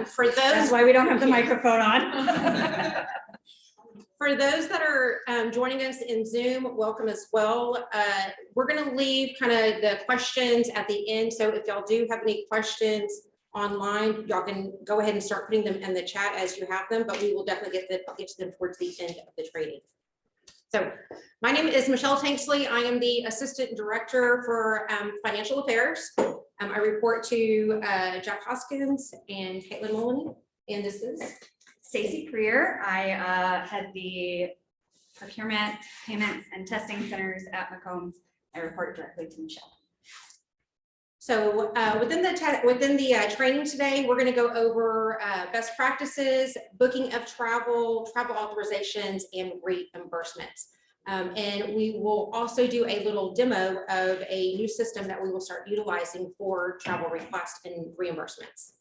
For those, That's why we don't have the microphone on. For those that are joining us in Zoom, welcome as well. We're going to leave kind of the questions at the end. So if y'all do have any questions online, y'all can go ahead and start putting them in the chat as you have them, but we will definitely get to them towards the end of the training. So my name is Michelle Tanksley. I am the Assistant Director for Financial Affairs. I report to Jack Hoskins and Caitlin Mullen, and this is Stacy Creer. I head the procurement, payments, and testing centers at McCombs. I report directly to Michelle. So within the training today, we're going to go over best practices, booking of travel, travel authorizations, and reimbursements. And we will also do a little demo of a new system that we will start utilizing for travel requests and reimbursements.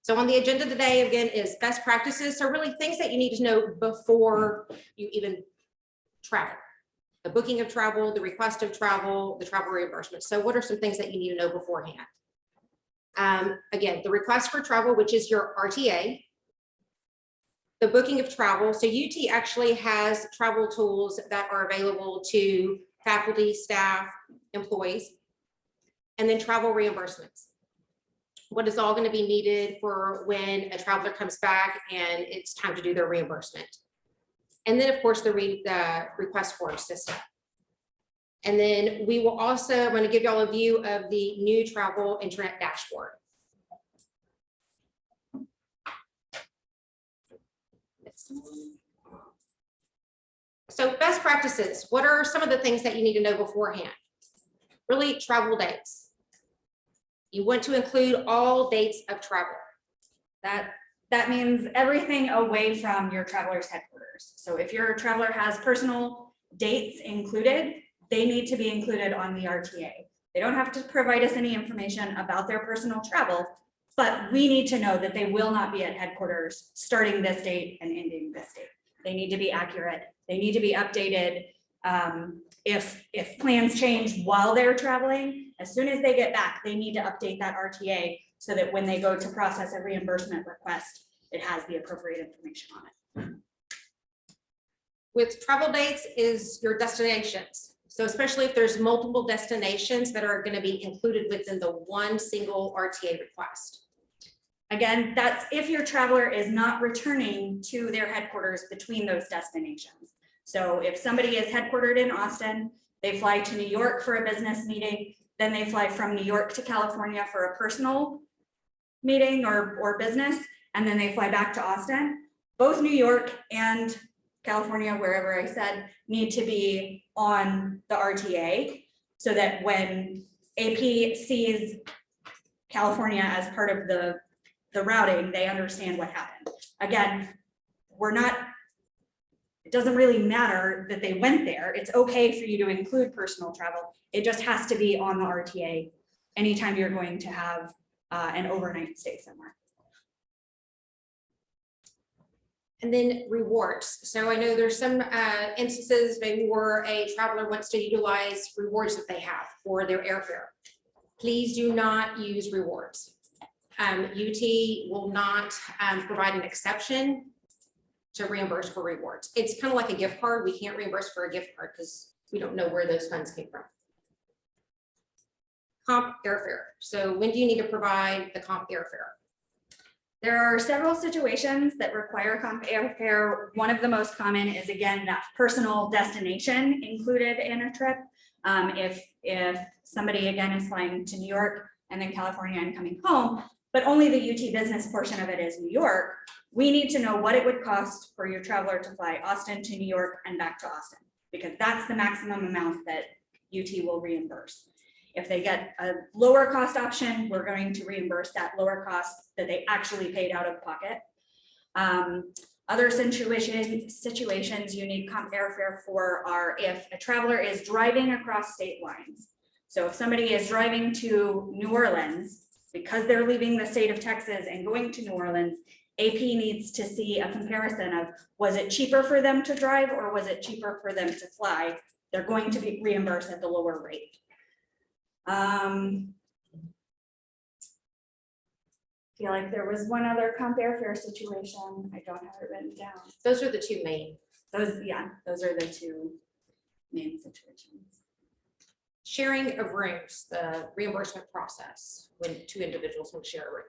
So on the agenda today, again, is best practices. So really things that you need to know before you even travel. The booking of travel, the request of travel, the travel reimbursement. So what are some things that you need to know beforehand? Again, the request for travel, which is your RTA. The booking of travel. So UT actually has travel tools that are available to faculty, staff, employees, and then travel reimbursements. What is all going to be needed for when a traveler comes back and it's time to do their reimbursement. And then of course the request form system. And then we will also, I'm going to give y'all a view of the new travel internet dashboard. So best practices, what are some of the things that you need to know beforehand? Really, travel dates. You want to include all dates of travel. That means everything away from your traveler's headquarters. So if your traveler has personal dates included, they need to be included on the RTA. They don't have to provide us any information about their personal travel, but we need to know that they will not be at headquarters starting this date and ending this date. They need to be accurate. They need to be updated. If plans change while they're traveling, as soon as they get back, they need to update that RTA so that when they go to process a reimbursement request, it has the appropriate information on it. With travel dates is your destinations. So especially if there's multiple destinations that are going to be included within the one single RTA request. Again, that's if your traveler is not returning to their headquarters between those destinations. So if somebody is headquartered in Austin, they fly to New York for a business meeting, then they fly from New York to California for a personal meeting or business, and then they fly back to Austin. Both New York and California, wherever I said, need to be on the RTA so that when AP sees California as part of the routing, they understand what happened. Again, it doesn't really matter that they went there. It's okay for you to include personal travel. It just has to be on the RTA anytime you're going to have an overnight stay somewhere. And then rewards. So I know there's some instances maybe where a traveler wants to utilize rewards that they have for their airfare. Please do not use rewards. UT will not provide an exception to reimburse for rewards. It's kind of like a gift card. We can't reimburse for a gift card because we don't know where those funds came from. Comp airfare. So when do you need to provide the comp airfare? There are several situations that require comp airfare. One of the most common is, again, that personal destination included in a trip. If somebody, again, is flying to New York and then California and coming home, but only the UT business portion of it is New York, we need to know what it would cost for your traveler to fly Austin to New York and back to Austin, because that's the maximum amount that UT will reimburse. If they get a lower cost option, we're going to reimburse that lower cost that they actually paid out of pocket. Other situations you need comp airfare for are if a traveler is driving across state lines. So if somebody is driving to New Orleans, because they're leaving the state of Texas and going to New Orleans, AP needs to see a comparison of, was it cheaper for them to drive or was it cheaper for them to fly? They're going to be reimbursed at the lower rate. feel like there was one other comp airfare situation. I don't have it written down. Those are the two main. Those are the two main situations. Sharing of rooms, the reimbursement process when two individuals will share a room.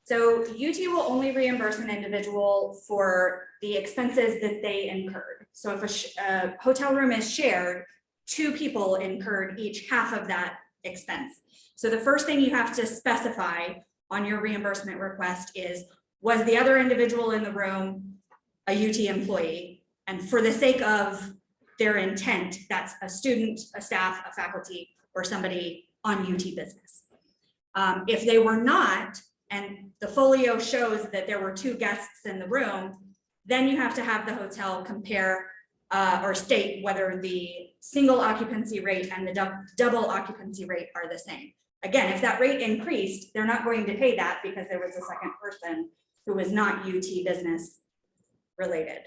So UT will only reimburse an individual for the expenses that they incurred. So if a hotel room is shared, two people incurred each half of that expense. So the first thing you have to specify on your reimbursement request is, was the other individual in the room a UT employee? And for the sake of their intent, that's a student, a staff, a faculty, or somebody on UT business. If they were not, and the folio shows that there were two guests in the room, then you have to have the hotel compare or state whether the single occupancy rate and the double occupancy rate are the same. Again, if that rate increased, they're not going to pay that because there was a second person who was not UT business related.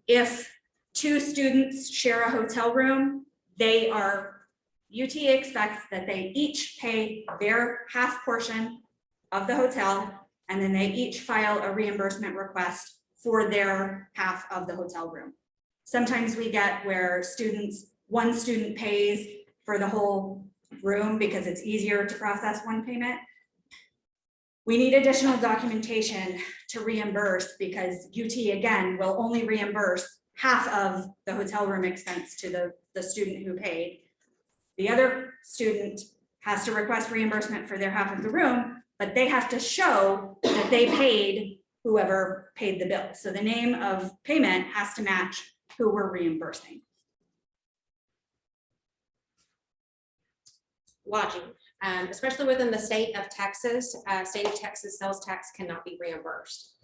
If two students share a hotel room, UT expects that they each pay their half portion of the hotel, and then they each file a reimbursement request for their half of the hotel room. Sometimes we get where one student pays for the whole room because it's easier to process one payment. We need additional documentation to reimburse because UT, again, will only reimburse half of the hotel room expense to the student who paid. The other student has to request reimbursement for their half of the room, but they have to show that they paid whoever paid the bill. So the name of payment has to match who we're reimbursing. Lodging, especially within the state of Texas, sales tax cannot be reimbursed.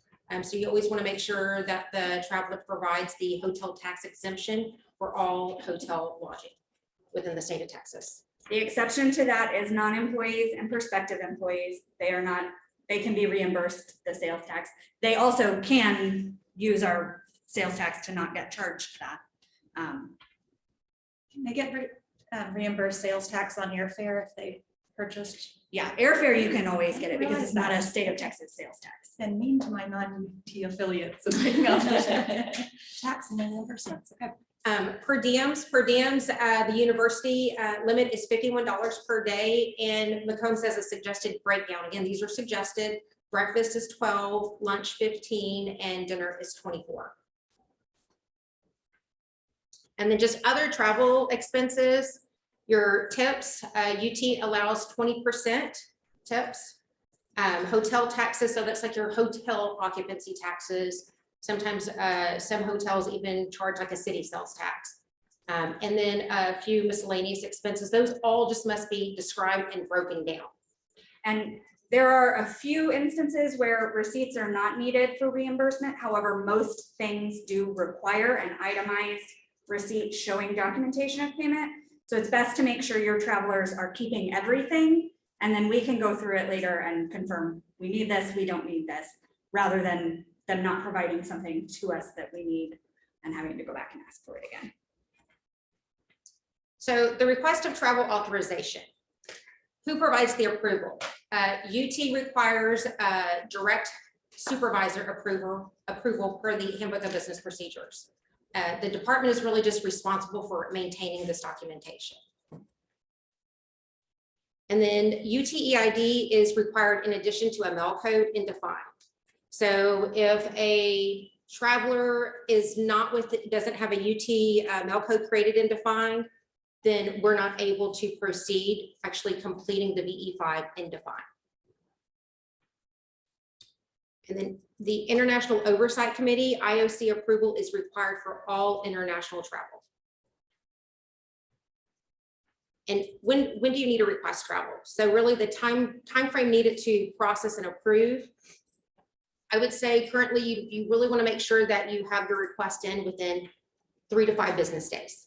So you always want to make sure that the traveler provides the hotel tax exemption for all hotel lodging within the state of Texas. The exception to that is non-employees and prospective employees. They can be reimbursed the sales tax. They also can use our sales tax to not get charged that. Can they get reimbursed sales tax on airfare if they purchased? Yeah, airfare, you can always get it because it's not a state of Texas sales tax. And mean to my non-UT affiliates and making up tax and reimbursements. Okay. Per diems, the university limit is $51 per day, and Macomb says a suggested breakdown. Again, these are suggested. Breakfast is 12, lunch 15, and dinner is 24. And then just other travel expenses, your tips, UT allows 20% tips. Hotel taxes, so that's like your hotel occupancy taxes. Sometimes some hotels even charge like a city sales tax. And then a few miscellaneous expenses. Those all just must be described and broken down. And there are a few instances where receipts are not needed for reimbursement. However, most things do require an itemized receipt showing documentation of payment. So it's best to make sure your travelers are keeping everything, and then we can go through it later and confirm we need this, we don't need this, rather than them not providing something to us that we need and having to go back and ask for it again. So the request of travel authorization. Who provides the approval? UT requires direct supervisor approval per the handbook of business procedures. The department is really just responsible for maintaining this documentation. And then UTEID is required in addition to a mail code and defined. So if a traveler is not doesn't have a UT mail code created and defined, then we're not able to proceed actually completing the VE5 and define. And then the International Oversight Committee, IOC approval is required for all international travel. And when do you need to request travel? So really the time frame needed to process and approve, I would say currently you really want to make sure that you have your request in within 3 to 5 business days.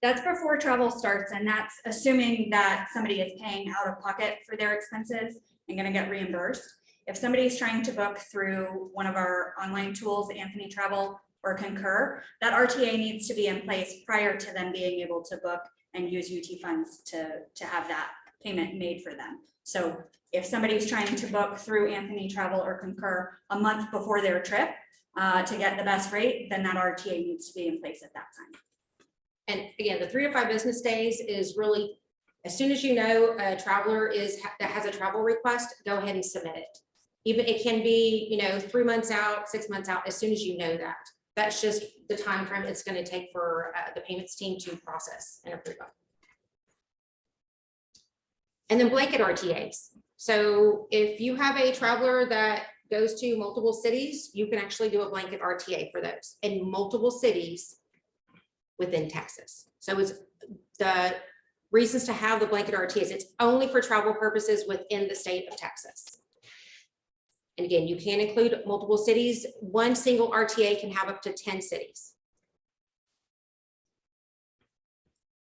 That's before travel starts, and that's assuming that somebody is paying out of pocket for their expenses and going to get reimbursed. If somebody's trying to book through one of our online tools, Anthony Travel or Concur, that RTA needs to be in place prior to them being able to book and use UT funds to have that payment made for them. So if somebody's trying to book through Anthony Travel or Concur a month before their trip to get the best rate, then that RTA needs to be in place at that time. And again, the 3 to 5 business days is really, as soon as you know a traveler that has a travel request, go ahead and submit it. Even it can be, 3 months out, 6 months out, as soon as you know that. That's just the time frame it's going to take for the payments team to process and approve it. And then blanket RTAs. So if you have a traveler that goes to multiple cities, you can actually do a blanket RTA for those in multiple cities within Texas. So it's the reasons to have the blanket RTAs. It's only for travel purposes within the state of Texas. And again, you can include multiple cities. One single RTA can have up to 10 cities.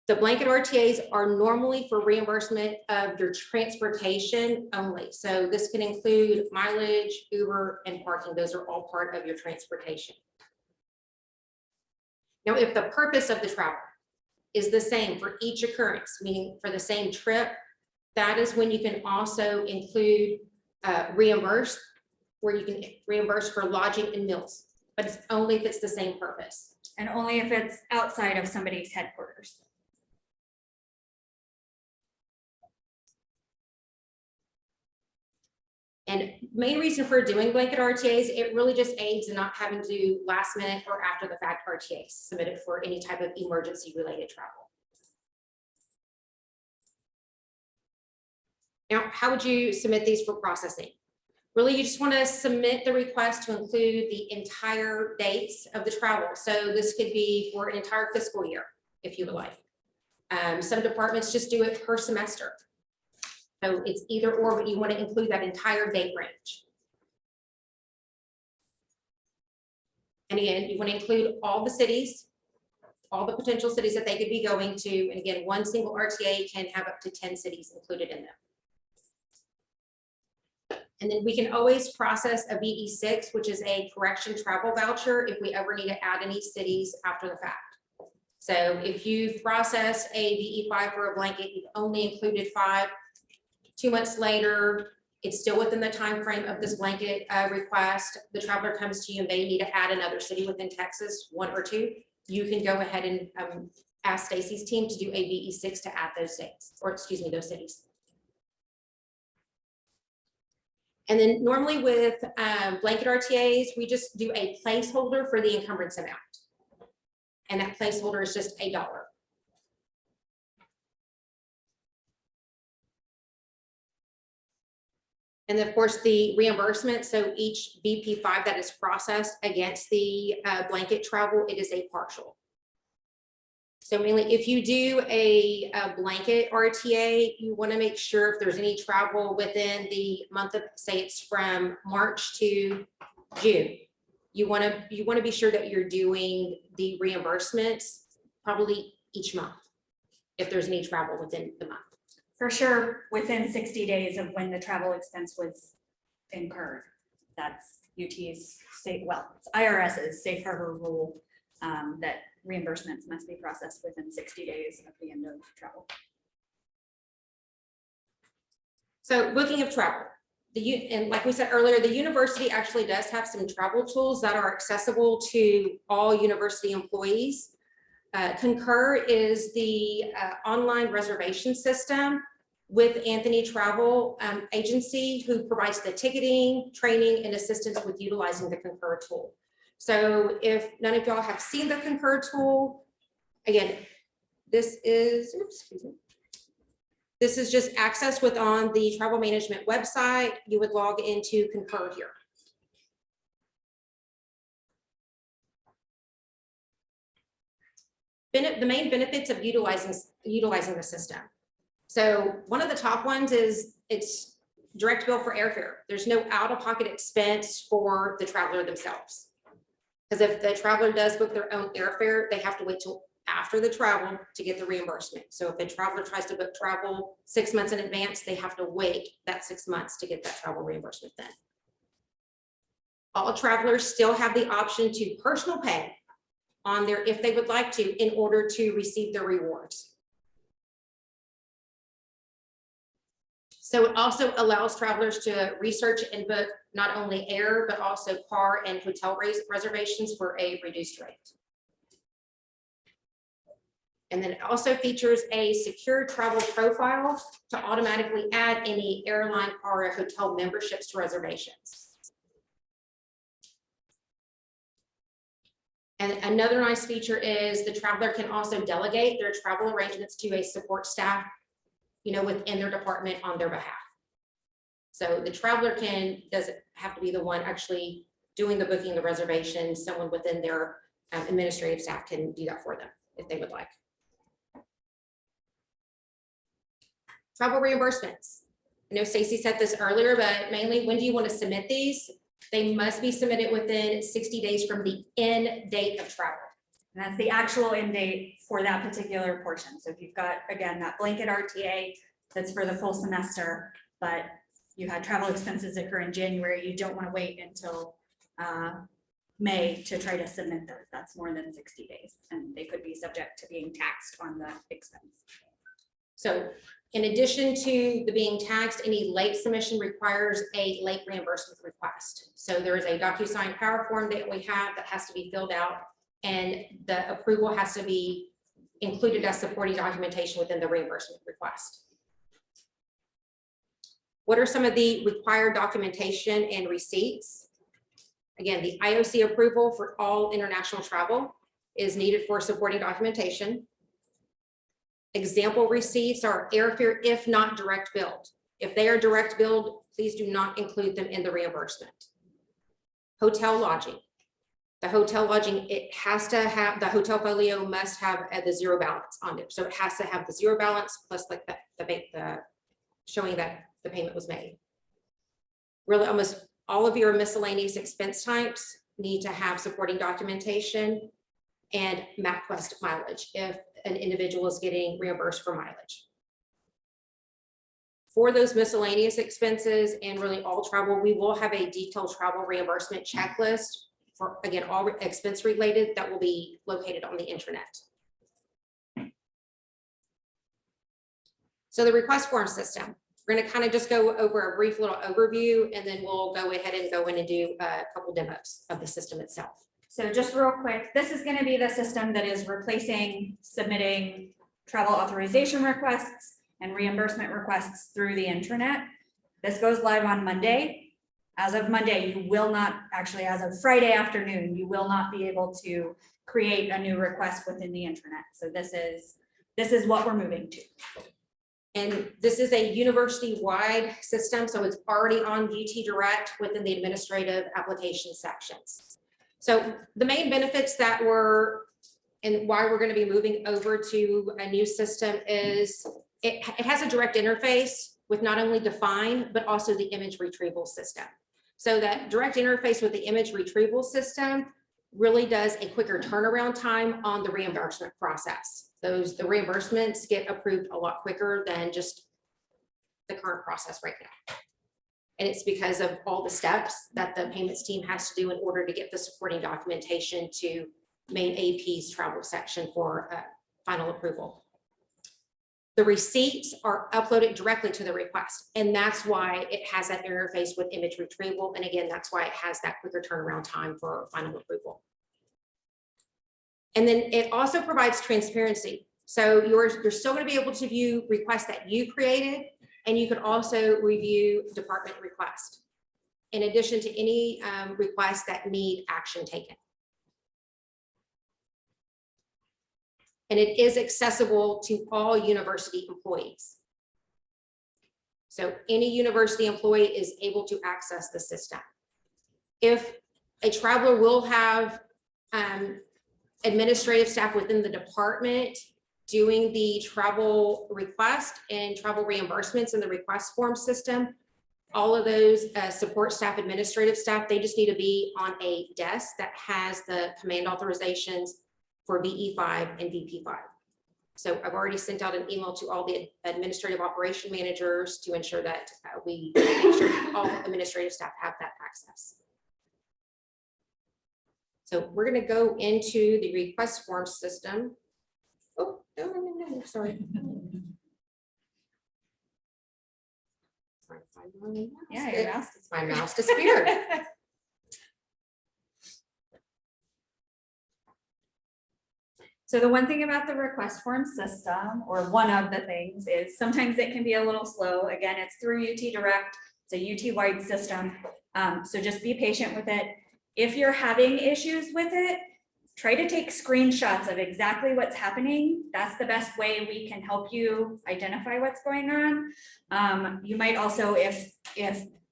The blanket RTAs are normally for reimbursement of your transportation only. So this can include mileage, Uber, and parking. Those are all part of your transportation. Now, if the purpose of the travel is the same for each occurrence, meaning for the same trip, that is when you can also include reimburse, where you can reimburse for lodging and meals, but it's only if it's the same purpose. And only if it's outside of somebody's headquarters. And main reason for doing blanket RTAs, it really just aids in not having to do last minute or after the fact RTAs submitted for any type of emergency related travel. Now, how would you submit these for processing? Really, you just want to submit the request to include the entire dates of the travel. So this could be for an entire fiscal year, if you would like. Some departments just do it per semester. So it's either or, but you want to include that entire date range. And again, you want to include all the cities, all the potential cities that they could be going to. And again, one single RTA can have up to 10 cities included in them. And then we can always process a VE6, which is a correction travel voucher, if we ever need to add any cities after the fact. So if you've processed a VE5 for a blanket, you've only included 5, 2 months later, it's still within the time frame of this blanket request. The traveler comes to you and they need to add another city within Texas, 1 or 2. You can go ahead and ask Stacy's team to do a VE6 to add those dates, or excuse me, those cities. And then normally with blanket RTAs, we just do a placeholder for the encumbrance amount. And that placeholder is just $1. And then of course the reimbursement. So each BP5 that is processed against the blanket travel, it is a partial. So mainly if you do a blanket RTA, you want to make sure if there's any travel within the month of, say it's from March to June, you want to be sure that you're doing the reimbursements probably each month if there's any travel within the month. For sure, within 60 days of when the travel expense was incurred. That's UT's state, well, it's IRS's safe harbor rule that reimbursements must be processed within 60 days of the end of travel. So booking of travel. And like we said earlier, the university actually does have some travel tools that are accessible to all university employees. Concur is the online reservation system with Anthony Travel Agency, who provides the ticketing, training, and assistance with utilizing the Concur tool. So if none of y'all have seen the Concur tool, again, this is, oops, excuse me. This is just access with on the travel management website. You would log into Concur here. The main benefits of utilizing the system. So one of the top ones is it's direct bill for airfare. There's no out-of-pocket expense for the traveler themselves. Because if the traveler does book their own airfare, they have to wait till after the travel to get the reimbursement. So if a traveler tries to book travel 6 months in advance, they have to wait that 6 months to get that travel reimbursement then. All travelers still have the option to personal pay on their, if they would like to, in order to receive their rewards. So it also allows travelers to research and book not only air, but also car and hotel reservations for a reduced rate. And then it also features a secure travel profile to automatically add any airline, car, or hotel memberships to reservations. And another nice feature is the traveler can also delegate their travel arrangements to a support staff, within their department on their behalf. So the traveler doesn't have to be the one actually doing the booking, the reservation. Someone within their administrative staff can do that for them if they would like. Travel reimbursements. I know Stacy said this earlier, but mainly when do you want to submit these? They must be submitted within 60 days from the end date of travel. And that's the actual end date for that particular portion. So if you've got, again, that blanket RTA, that's for the full semester, but you had travel expenses occur in January, you don't want to wait until May to try to submit those. That's more than 60 days, and they could be subject to being taxed on the expense. So in addition to the being taxed, any late submission requires a late reimbursement request. So there is a DocuSign power form that we have that has to be filled out, and the approval has to be included as supporting documentation within the reimbursement request. What are some of the required documentation and receipts? Again, the IOC approval for all international travel is needed for supporting documentation. Example receipts are airfare if not direct billed. If they are direct billed, please do not include them in the reimbursement. Hotel lodging. The hotel lodging, it has to have, the hotel folio must have the zero balance on there. So it has to have the zero balance plus like the showing that the payment was made. Really, almost all of your miscellaneous expense types need to have supporting documentation and MapQuest mileage if an individual is getting reimbursed for mileage. For those miscellaneous expenses and really all travel, we will have a detailed travel reimbursement checklist for, again, all expense related that will be located on the intranet. So the request form system, we're going to kind of just go over a brief little overview, and then we'll go ahead and go in and do a couple demos of the system itself. So just real quick, this is going to be the system that is replacing submitting travel authorization requests and reimbursement requests through the intranet. This goes live on Monday. As of Monday, you will not, actually as of Friday afternoon, you will not be able to create a new request within the intranet. So this is what we're moving to. And this is a university-wide system, so it's already on UT Direct within the administrative application sections. So the main benefits that and why we're going to be moving over to a new system is it has a direct interface with not only Define, but also the image retrieval system. So that direct interface with the image retrieval system really does a quicker turnaround time on the reimbursement process. The reimbursements get approved a lot quicker than just the current process right now. And it's because of all the steps that the payments team has to do in order to get the supporting documentation to main AP's travel section for final approval. The receipts are uploaded directly to the request, and that's why it has that interface with image retrieval. And again, that's why it has that quicker turnaround time for final approval. And then it also provides transparency. So you're still going to be able to view requests that you created, and you could also review department requests, in addition to any requests that need action taken. And it is accessible to all university employees. So any university employee is able to access the system. If a traveler will have administrative staff within the department doing the travel request and travel reimbursements in the request form system, all of those support staff, administrative staff, they just need to be on a desk that has the command authorizations for VE5 and VP5. So I've already sent out an email to all the administrative operation managers to ensure that we make sure all administrative staff have that access. So we're going to go into the request form system. Oh, no, sorry. Yeah, your mouse is My mouse disappeared. So the one thing about the request form system, or one of the things, is sometimes it can be a little slow. Again, it's through UT Direct. It's a UT-wide system. So just be patient with it. If you're having issues with it, try to take screenshots of exactly what's happening. That's the best way we can help you identify what's going on. You might also, if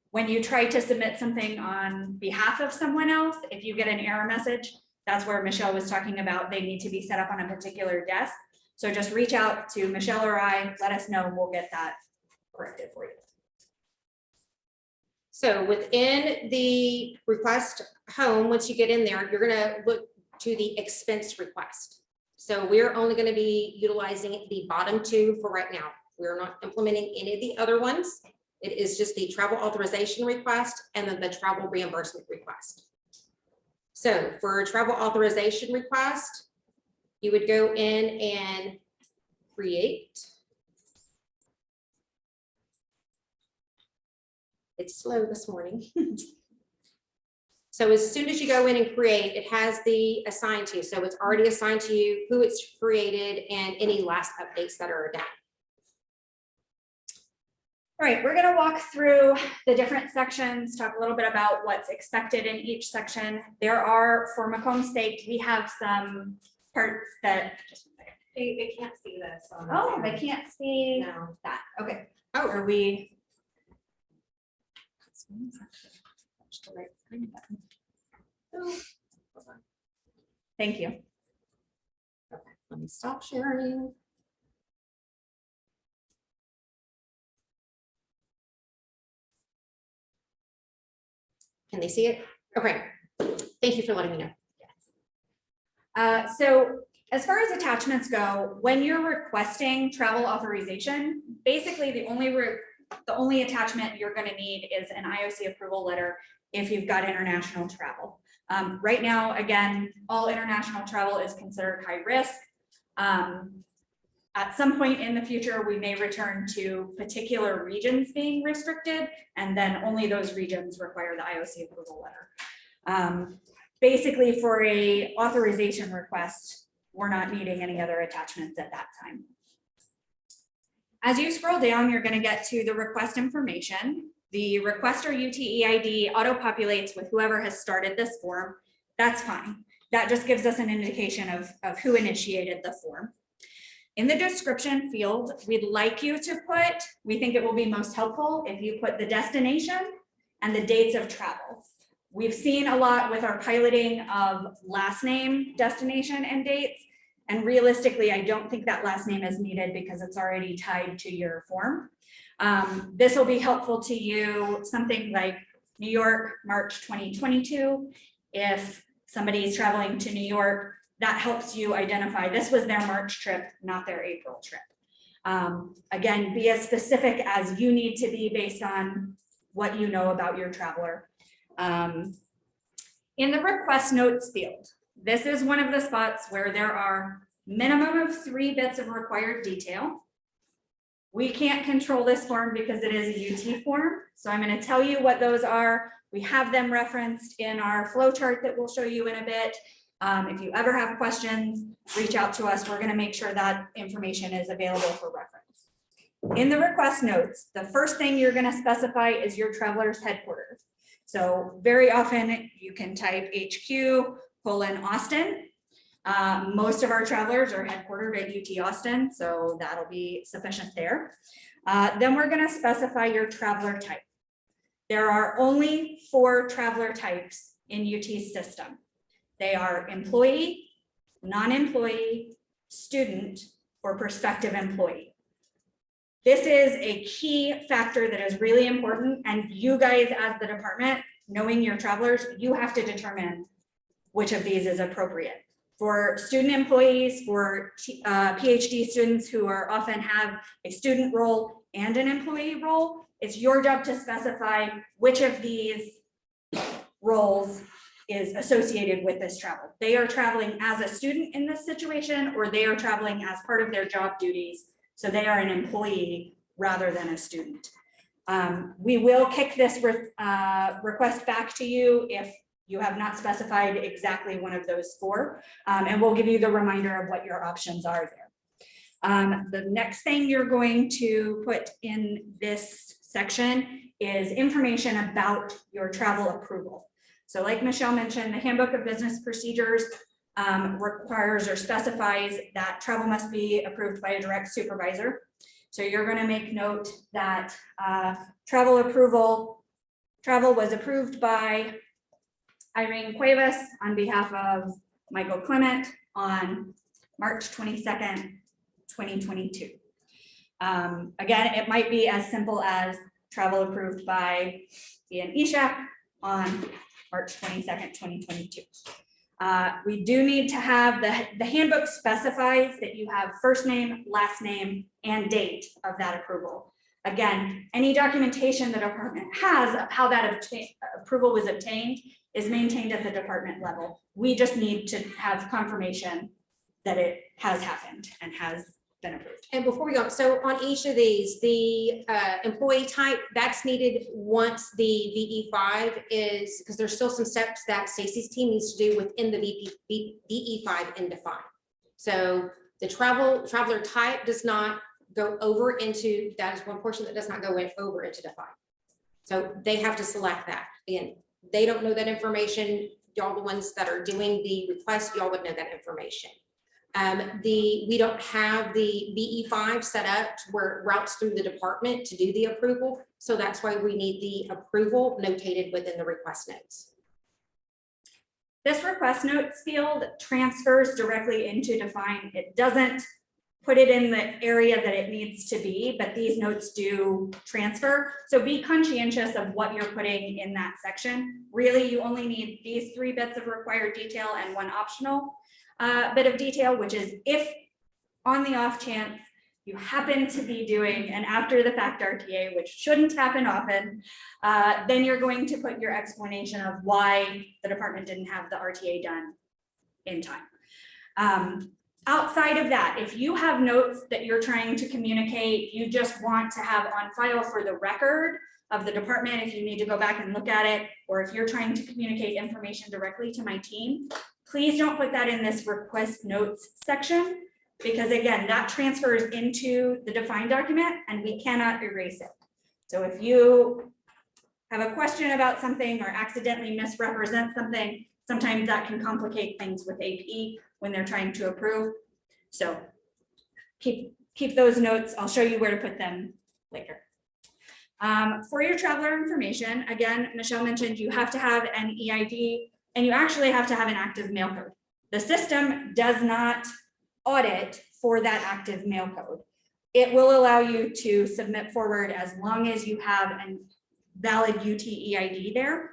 when you try to submit something on behalf of someone else, if you get an error message, that's where Michelle was talking about, they need to be set up on a particular desk. So just reach out to Michelle or I, let us know, we'll get that corrected for you. So within the request home, once you get in there, you're gonna look to the expense request. So we're only gonna be utilizing the bottom two for right now. We're not implementing any of the other ones. It is just the travel authorization request and then the travel reimbursement request. So for a travel authorization request, you would go in and create. It's slow this morning. So as soon as you go in and create, it has the assigned to you. So it's already assigned to you, who it's created, and any last updates that are done. All right, we're gonna walk through the different sections, talk a little bit about what's expected in each section. There are, for Macomb's sake, we have some parts that, just one second. They can't see this. on Oh, Zoom. they can't see No. that. Okay. Oh. Are we? Thank you. Okay, let me stop sharing. Can they see it? Okay. Thank you for letting me know. So as far as attachments go, when you're requesting travel authorization, basically the only attachment you're going to need is an IOC approval letter if you've got international travel. Right now, again, all international travel is considered high risk. At some point in the future, we may return to particular regions being restricted, and then only those regions require the IOC approval letter. Basically, for a authorization request, we're not needing any other attachments at that time. As you scroll down, you're going to get to the request information. The requester UTEID auto-populates with whoever has started this form. That's fine. That just gives us an indication of who initiated the form. In the description field, we'd like you to put, we think it will be most helpful if you put the destination and the dates of travel. We've seen a lot with our piloting of last name, destination, and dates. And realistically, I don't think that last name is needed because it's already tied to your form. This will be helpful to you, something like New York, March 2022. If somebody is traveling to New York, that helps you identify this was their March trip, not their April trip. Again, be as specific as you need to be based on what you know about your traveler. In the request notes field, this is one of the spots where there are minimum of 3 bits of required detail. We can't control this form because it is a UT form. So I'm going to tell you what those are. We have them referenced in our flow chart that we'll show you in a bit. If you ever have questions, reach out to us. We're going to make sure that information is available for reference. In the request notes, the first thing you're going to specify is your traveler's headquarters. So very often you can type HQ:Austin. Most of our travelers are headquartered at UT Austin, so that'll be sufficient there. Then we're going to specify your traveler type. There are only 4 traveler types in UT's system. They are employee, non-employee, student, or prospective employee. This is a key factor that is really important, and you guys as the department, knowing your travelers, you have to determine which of these is appropriate. For student employees, for PhD students who are often have a student role and an employee role, it's your job to specify which of these roles is associated with this travel. They are traveling as a student in this situation, or they are traveling as part of their job duties. So they are an employee rather than a student. We will kick this request back to you if you have not specified exactly one of those four, and we'll give you the reminder of what your options are there. The next thing you're going to put in this section is information about your travel approval. So like Michelle mentioned, the Handbook of Business Procedures requires or specifies that travel must be approved by a direct supervisor. So you're going to make note that travel was approved by Irene Cuevas on behalf of Michael Clement on March 22nd, 2022. Again, it might be as simple as travel approved by Ian Ishak on March 22nd, 2022. We do need to have the handbook specifies that you have first name, last name, and date of that approval. Again, any documentation the department has of how that approval was obtained is maintained at the department level. We just need to have confirmation that it has happened and has been approved. And before we go, so on each of these, the employee type, that's needed once the VE5 is, because there's still some steps that Stacy's team needs to do within the VE5 and define. So the traveler type does not go over into, that is one portion that does not go over into define. So they have to select that. Again, they don't know that information. Y'all, the ones that are doing the request, y'all would know that information. We don't have the VE5 set up where it routes through the department to do the approval. So that's why we need the approval notated within the request notes. This request notes field transfers directly into define. It doesn't put it in the area that it needs to be, but these notes do transfer. So be conscientious of what you're putting in that section. Really, you only need these 3 bits of required detail and 1 optional bit of detail, which is if on the off chance you happen to be doing an after the fact RTA, which shouldn't happen often, then you're going to put your explanation of why the department didn't have the RTA done in time. Outside of that, if you have notes that you're trying to communicate, you just want to have on file for the record of the department, if you need to go back and look at it, or if you're trying to communicate information directly to my team, please don't put that in this request notes section, because again, that transfers into the defined document and we cannot erase it. So if you have a question about something or accidentally misrepresent something, sometimes that can complicate things with AP when they're trying to approve. So keep those notes. I'll show you where to put them later. For your traveler information, again, Michelle mentioned you have to have an EID and you actually have to have an active mail code. The system does not audit for that active mail code. It will allow you to submit forward as long as you have a valid UT EID there.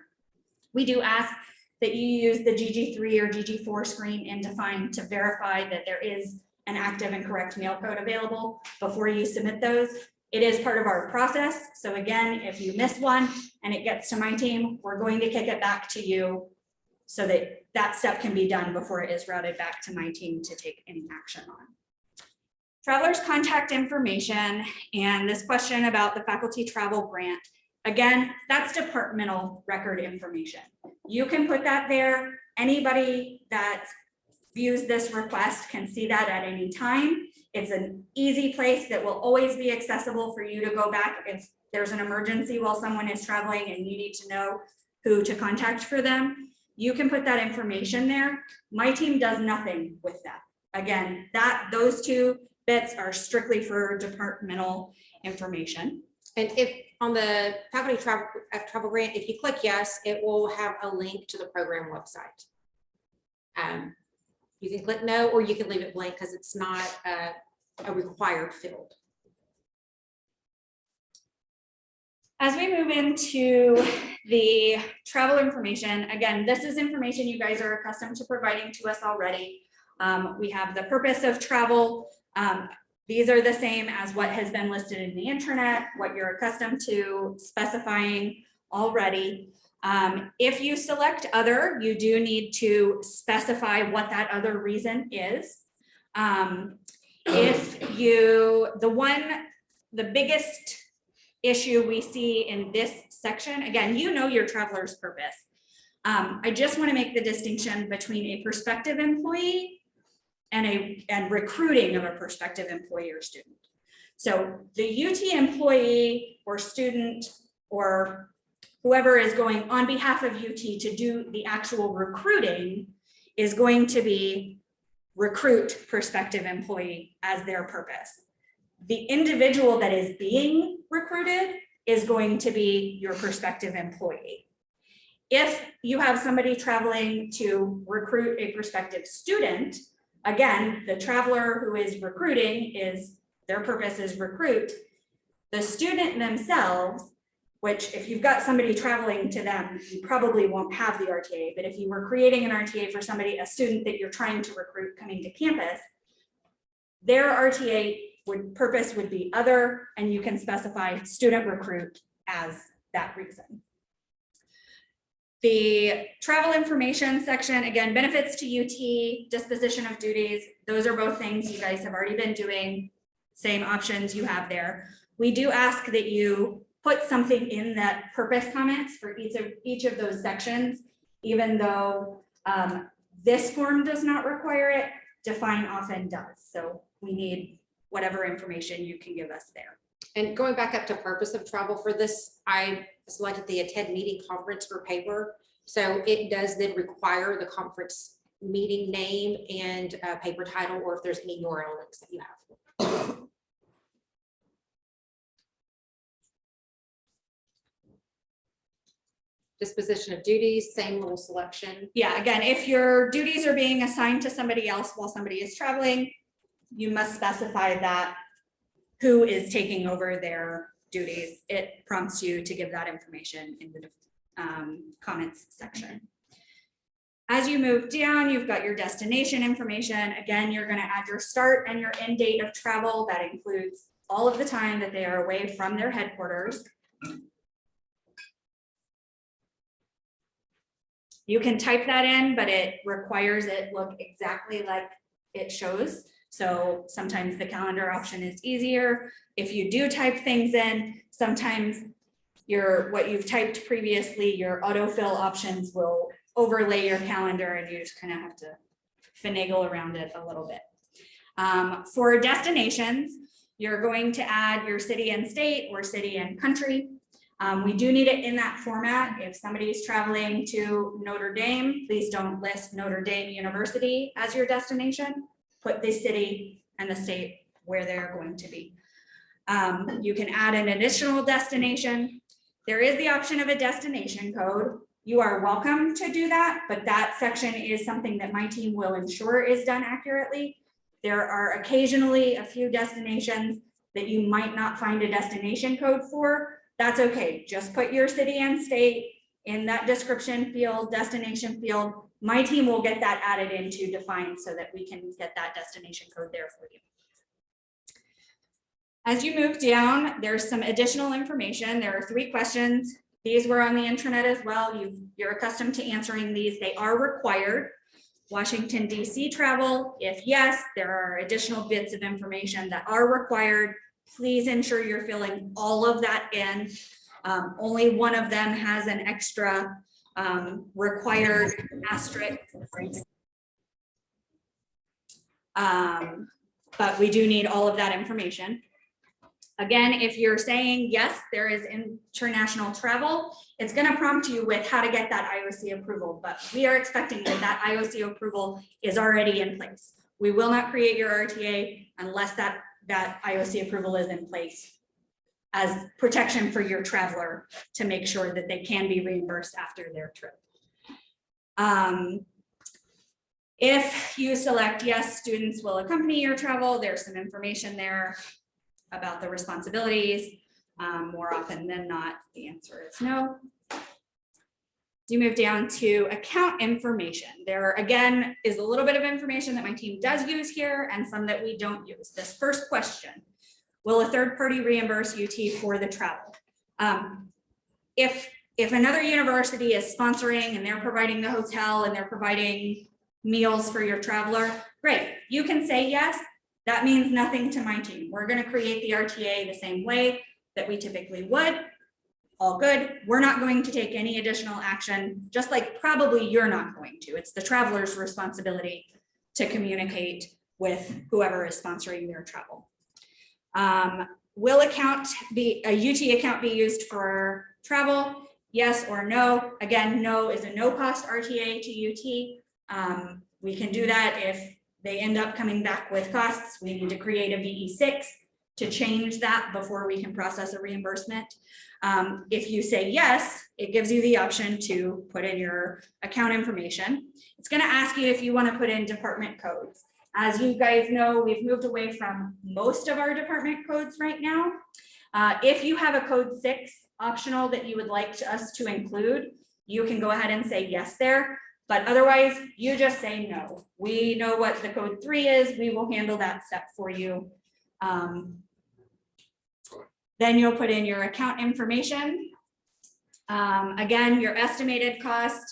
We do ask that you use the GG3 or GG4 screen in Define to verify that there is an active and correct mail code available before you submit those. It is part of our process. So again, if you miss one and it gets to my team, we're going to kick it back to you so that that step can be done before it is routed back to my team to take any action on. Traveler's contact information and this question about the faculty travel grant. Again, that's departmental record information. You can put that there. Anybody that views this request can see that at any time. It's an easy place that will always be accessible for you to go back if there's an emergency while someone is traveling and you need to know who to contact for them. You can put that information there. My team does nothing with that. Again, those 2 bits are strictly for departmental information. And if on the faculty travel grant, if you click yes, it will have a link to the program website. You can click no, or you can leave it blank because it's not a required field. As we move into the travel information, again, this is information you guys are accustomed to providing to us already. We have the purpose of travel. These are the same as what has been listed in the intranet, what you're accustomed to specifying already. If you select other, you do need to specify what that other reason is. The biggest issue we see in this section, again, you know your traveler's purpose. I just want to make the distinction between a prospective employee and recruiting of a prospective employee or student. So the UT employee or student or whoever is going on behalf of UT to do the actual recruiting is going to be recruit prospective employee as their purpose. The individual that is being recruited is going to be your prospective employee. If you have somebody traveling to recruit a prospective student, again, the traveler who is recruiting is, their purpose is recruit. The student themselves, which if you've got somebody traveling to them, you probably won't have the RTA, but if you were creating an RTA for somebody, a student that you're trying to recruit coming to campus, their RTA purpose would be other, and you can specify student recruit as that reason. The travel information section, again, benefits to UT, disposition of duties. Those are both things you guys have already been doing. Same options you have there. We do ask that you put something in that purpose comments for each of those sections, even though this form does not require it, Define often does. So we need whatever information you can give us there. And going back up to purpose of travel for this, I selected the attend meeting conference or paper. So it does then require the conference meeting name and paper title, or if there's any URL links that you have. Disposition of duties, same little selection. Yeah, again, if your duties are being assigned to somebody else while somebody is traveling, you must specify that who is taking over their duties. It prompts you to give that information in the comments section. As you move down, you've got your destination information. Again, you're going to add your start and your end date of travel. That includes all of the time that they are away from their headquarters. You can type that in, but it requires it look exactly like it shows. So sometimes the calendar option is easier. If you do type things in, sometimes what you've typed previously, your autofill options will overlay your calendar and you just kind of have to finagle around it a little bit. For destinations, you're going to add your city and state or city and country. We do need it in that format. If somebody is traveling to Notre Dame, please don't list Notre Dame University as your destination. Put the city and the state where they're going to be. You can add an additional destination. There is the option of a destination code. You are welcome to do that, but that section is something that my team will ensure is done accurately. There are occasionally a few destinations that you might not find a destination code for. That's okay. Just put your city and state in that description field, destination field. My team will get that added into Define so that we can get that destination code there for you. As you move down, there's some additional information. There are 3 questions. These were on the intranet as well. You're accustomed to answering these. They are required. Washington, D.C. travel, if yes, there are additional bits of information that are required. Please ensure you're filling all of that in. Only one of them has an extra required asterisk. But we do need all of that information. Again, if you're saying, yes, there is international travel, it's going to prompt you with how to get that IOC approval, but we are expecting that IOC approval is already in place. We will not create your RTA unless that IOC approval is in place as protection for your traveler to make sure that they can be reimbursed after their trip. If you select yes, students will accompany your travel, there's some information there about the responsibilities. More often than not, the answer is no. You move down to account information. There again is a little bit of information that my team does use here and some that we don't use. This first question, will a third party reimburse UT for the travel? If another university is sponsoring and they're providing the hotel and they're providing meals for your traveler, great, you can say yes. That means nothing to my team. We're going to create the RTA the same way. that we typically would. All good. We're not going to take any additional action, just like probably you're not going to. It's the traveler's responsibility to communicate with whoever is sponsoring their travel. Will a UT account be used for travel? Yes or no? Again, no is a no cost RTA to UT. We can do that if they end up coming back with costs. We need to create a VE6 to change that before we can process a reimbursement. If you say yes, it gives you the option to put in your account information. It's going to ask you if you want to put in department codes. As you guys know, we've moved away from most of our department codes right now. If you have a code 6 optional that you would like us to include, you can go ahead and say yes there. But otherwise, you just say no. We know what the code 3 is. We will handle that step for you. Then you'll put in your account information. Again, your estimated cost,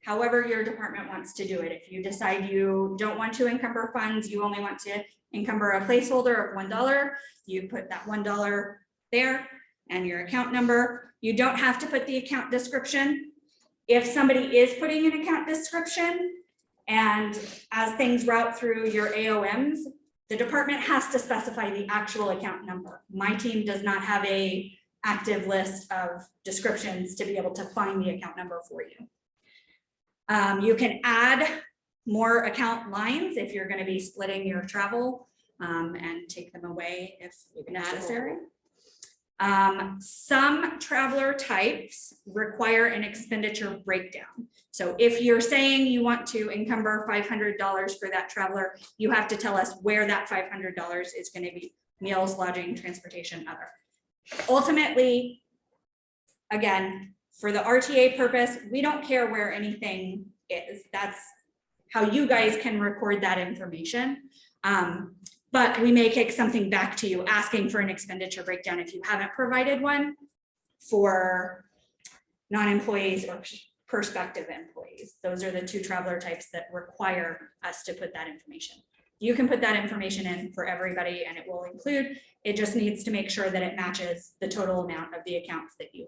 however your department wants to do it. If you decide you don't want to encumber funds, you only want to encumber a placeholder of $1, you put that $1 there and your account number. You don't have to put the account description. If somebody is putting an account description and as things route through your AOMs, the department has to specify the actual account number. My team does not have a active list of descriptions to be able to find the account number for you. You can add more account lines if you're going to be splitting your travel and take them away if necessary. Some traveler types require an expenditure breakdown. So if you're saying you want to encumber $500 for that traveler, you have to tell us where that $500 is going to be: meals, lodging, transportation, other. Ultimately, again, for the RTA purpose, we don't care where anything is. That's how you guys can record that information. But we may kick something back to you asking for an expenditure breakdown if you haven't provided one for non-employees or prospective employees. Those are the 2 traveler types that require us to put that information. You can put that information in for everybody and it will include, it just needs to make sure that it matches the total amount of the accounts that you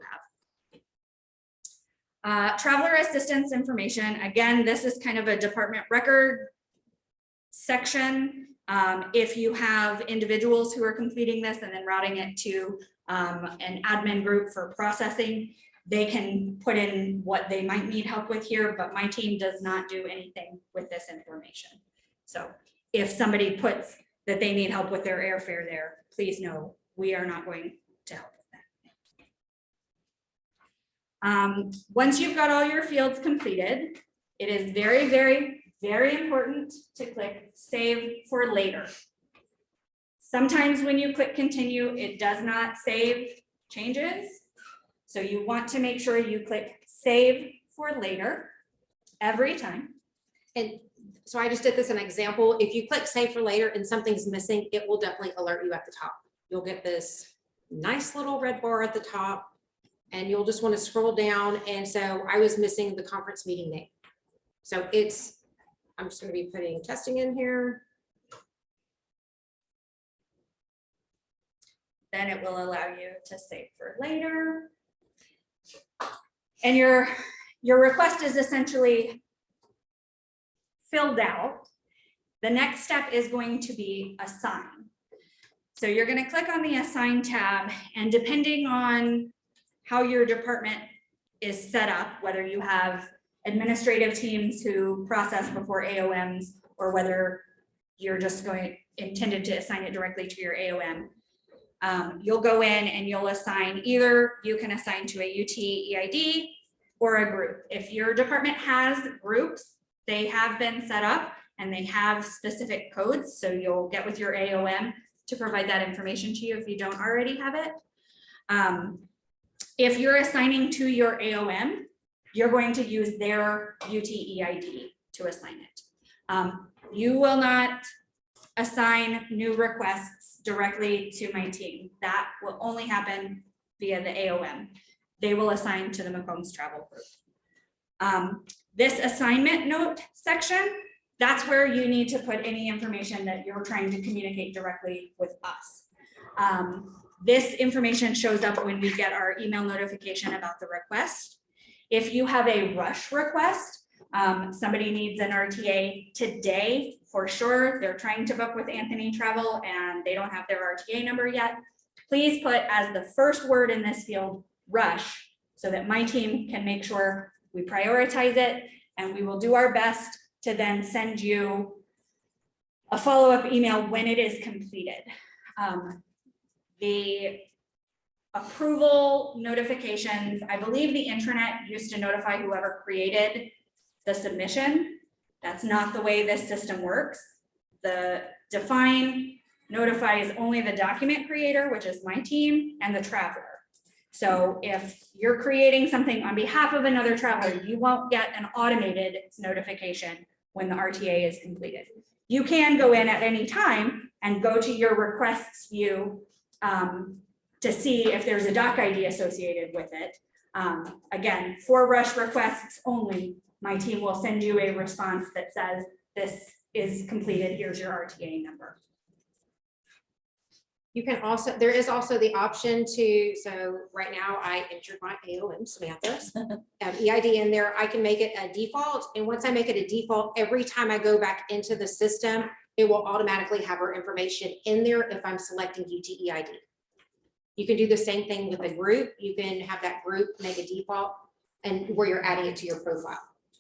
have. Traveler assistance information. Again, this is kind of a department record section. If you have individuals who are completing this and then routing it to an admin group for processing, they can put in what they might need help with here, but my team does not do anything with this information. So if somebody puts that they need help with their airfare there, please know we are not going to help with that. Once you've got all your fields completed, it is very, very, very important to click save for later. Sometimes when you click continue, it does not save changes. So you want to make sure you click save for later every time. And so I just did this an example. If you click save for later and something's missing, it will definitely alert you at the top. You'll get this nice little red bar at the top and you'll just want to scroll down. And so I was missing the conference meeting name. So I'm just going to be putting testing in here. Then it will allow you to save for later. And your request is essentially filled out. The next step is going to be assign. So you're going to click on the assign tab, and depending on how your department is set up, whether you have administrative teams who process before AOMs or whether you're just intended to assign it directly to your AOM, you'll go in and you'll assign, either you can assign to a UT EID or a group. If your department has groups, they have been set up and they have specific codes. So you'll get with your AOM to provide that information to you if you don't already have it. If you're assigning to your AOM, you're going to use their UT EID to assign it. You will not assign new requests directly to my team. That will only happen via the AOM. They will assign to the McCombs Travel Group. This assignment note section, that's where you need to put any information that you're trying to communicate directly with us. This information shows up when we get our email notification about the request. If you have a rush request, somebody needs an RTA today for sure. They're trying to book with Anthony Travel and they don't have their RTA number yet. Please put as the first word in this field, rush, so that my team can make sure we prioritize it, and we will do our best to then send you a follow-up email when it is completed. The approval notifications, I believe the intranet used to notify whoever created the submission. That's not the way this system works. The define notifies only the document creator, which is my team, and the traveler. So if you're creating something on behalf of another traveler, you won't get an automated notification when the RTA is completed. You can go in at any time and go to your requests view to see if there's a doc ID associated with it. Again, for rush requests only, my team will send you a response that says this is completed, here's your RTA number. You can also, there is also the option to, so right now I entered my AOM Samantha's EID in there. I can make it a default. And once I make it a default, every time I go back into the system, it will automatically have her information in there if I'm selecting UTEID. You can do the same thing with a group. You can have that group make a default and where you're adding it to your profile.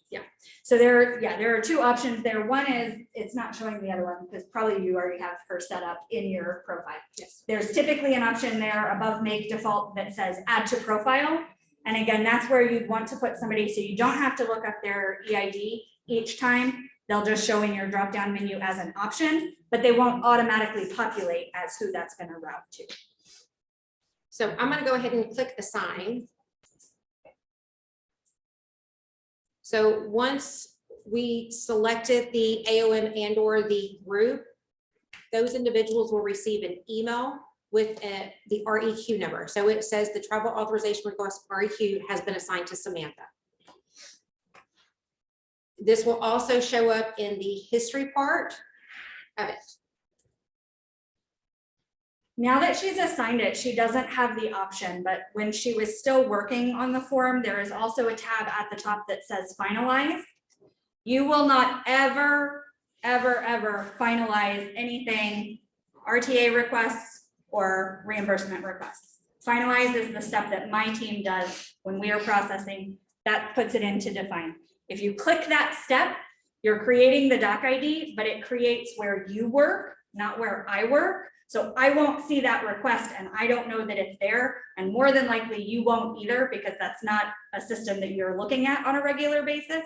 Yeah, so there are two options there. One is, it's not showing the other one because probably you already have her set up in your profile. Yes. There's typically an option there above make default that says add to profile. And again, that's where you'd want to put somebody so you don't have to look up their EID each time. They'll just show in your drop-down menu as an option, but they won't automatically populate as who that's going to route to. So I'm going to go ahead and click assign. So once we selected the AOM and or the group, those individuals will receive an email with the REQ number. So it says the travel authorization request REQ has been assigned to Samantha. This will also show up in the history part of it. Now that she's assigned it, she doesn't have the option, but when she was still working on the form, there is also a tab at the top that says finalize. You will not ever finalize anything, RTA requests or reimbursement requests. Finalize is the step that my team does when we are processing. That puts it into define. If you click that step, you're creating the doc ID, but it creates where you work, not where I work. So I won't see that request and I don't know that it's there. And more than likely you won't either because that's not a system that you're looking at on a regular basis.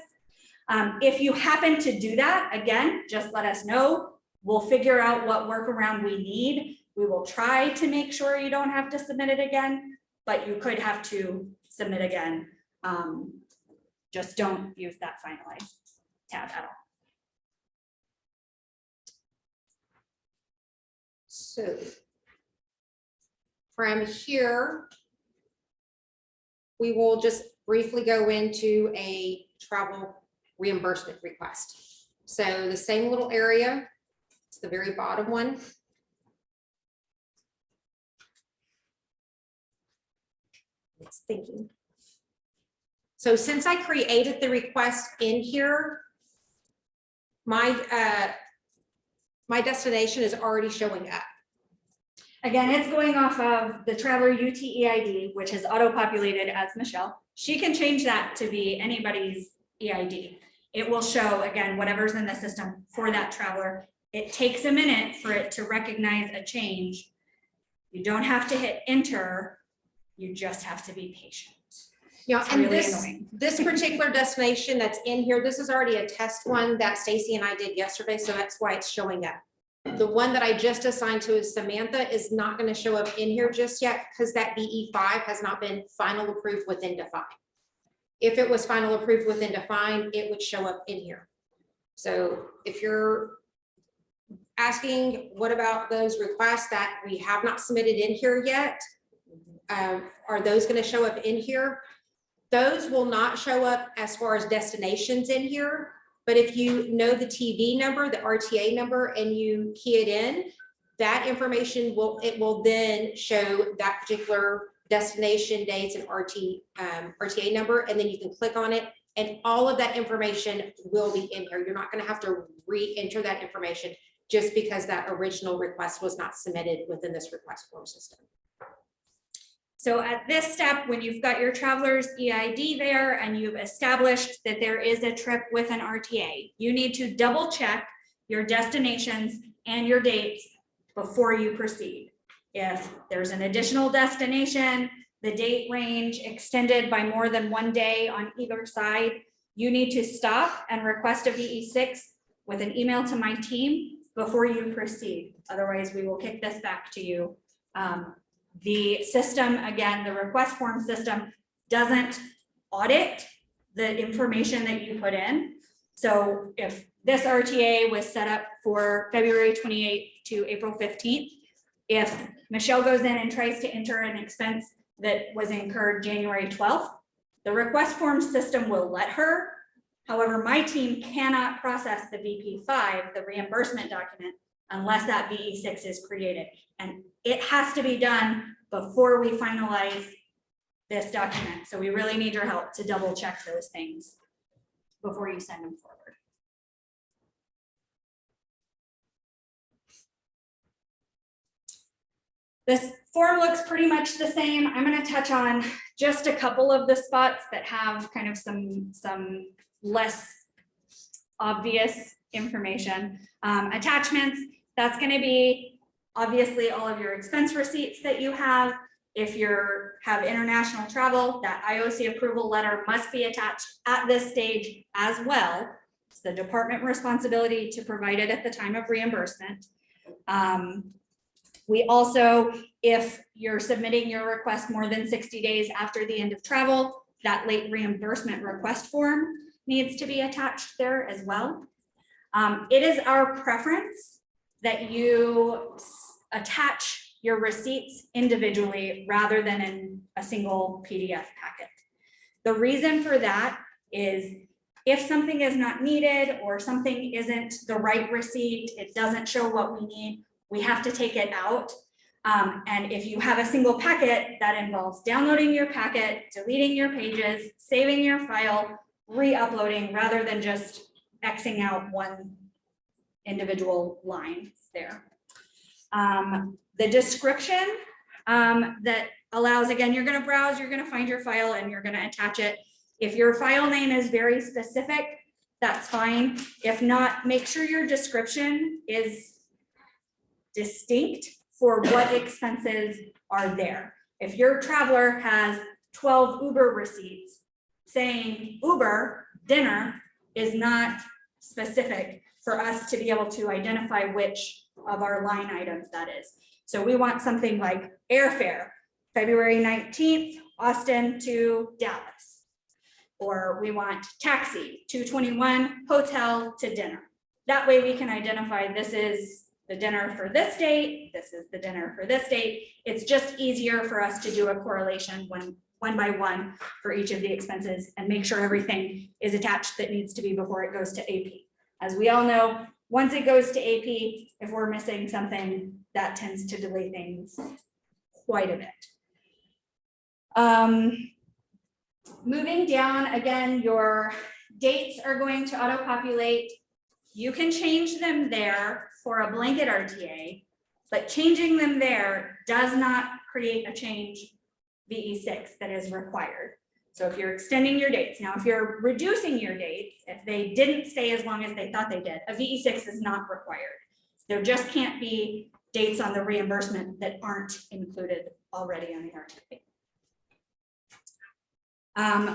If you happen to do that, again, just let us know. We'll figure out what workaround we need. We will try to make sure you don't have to submit it again, but you could have to submit again. Just don't use that finalize tab at all. So from here, we will just briefly go into a travel reimbursement request. So the same little area, it's the very bottom one. It's thinking. So since I created the request in here, my destination is already showing up. Again, it's going off of the traveler UTEID, which is auto-populated as Michelle. She can change that to be anybody's EID. It will show, again, whatever's in the system for that traveler. It takes a minute for it to recognize a change. You don't have to hit enter. You just have to be patient. Yeah, It's and really this, annoying. this particular destination that's in here, this is already a test one that Stacy and I did yesterday, so that's why it's showing up. The one that I just assigned to is Samantha is not going to show up in here just yet because that BE5 has not been final approved within Define. If it was final approved within Define, it would show up in here. So if you're asking what about those requests that we have not submitted in here yet, are those going to show up in here? Those will not show up as far as destinations in here, but if you know the TV number, the RTA number, and you key it in, that information will then show that particular destination, dates, and RTA number, and then you can click on it, and all of that information will be in here. You're not going to have to re-enter that information just because that original request was not submitted within this request form system. So at this step, when you've got your traveler's EID there and you've established that there is a trip with an RTA, you need to double check your destinations and your dates before you proceed. If there's an additional destination, the date range extended by more than 1 day on either side, you need to stop and request a VE6 with an email to my team before you proceed. Otherwise, we will kick this back to you. The system, again, the request form system doesn't audit the information that you put in. So if this RTA was set up for February 28th to April 15th, if Michelle goes in and tries to enter an expense that was incurred January 12th, the request form system will let her. However, my team cannot process the VP5, the reimbursement document, unless that VE6 is created. And it has to be done before we finalize this document. So we really need your help to double check those things before you send them forward. This form looks pretty much the same. I'm going to touch on just a couple of the spots that have kind of some less obvious information. Attachments, that's going to be obviously all of your expense receipts that you have. If you have international travel, that IOC approval letter must be attached at this stage as well. It's the department responsibility to provide it at the time of reimbursement. We also, if you're submitting your request more than 60 days after the end of travel, that late reimbursement request form needs to be attached there as well. It is our preference that you attach your receipts individually rather than in a single PDF packet. The reason for that is if something is not needed or something isn't the right receipt, it doesn't show what we need, we have to take it out. And if you have a single packet, that involves downloading your packet, deleting your pages, saving your file, re-uploading rather than just Xing out one individual line there. The description that allows, again, you're going to browse, you're going to find your file and you're going to attach it. If your file name is very specific, that's fine. If not, make sure your description is distinct for what expenses are there. If your traveler has 12 Uber receipts, saying Uber dinner is not specific for us to be able to identify which of our line items that is. So we want something like airfare, February 19th, Austin to Dallas. Or we want taxi, 221, hotel to dinner. That way we can identify this is the dinner for this date, this is the dinner for this date. It's just easier for us to do a correlation one by one for each of the expenses and make sure everything is attached that needs to be before it goes to AP. As we all know, once it goes to AP, if we're missing something, that tends to delay things quite a bit. Moving down, again, your dates are going to auto-populate. You can change them there for a blanket RTA, but changing them there does not create a change VE6 that is required. So if you're extending your dates, now if you're reducing your dates, if they didn't stay as long as they thought they did, a VE6 is not required. There just can't be dates on the reimbursement that aren't included already on the RTA.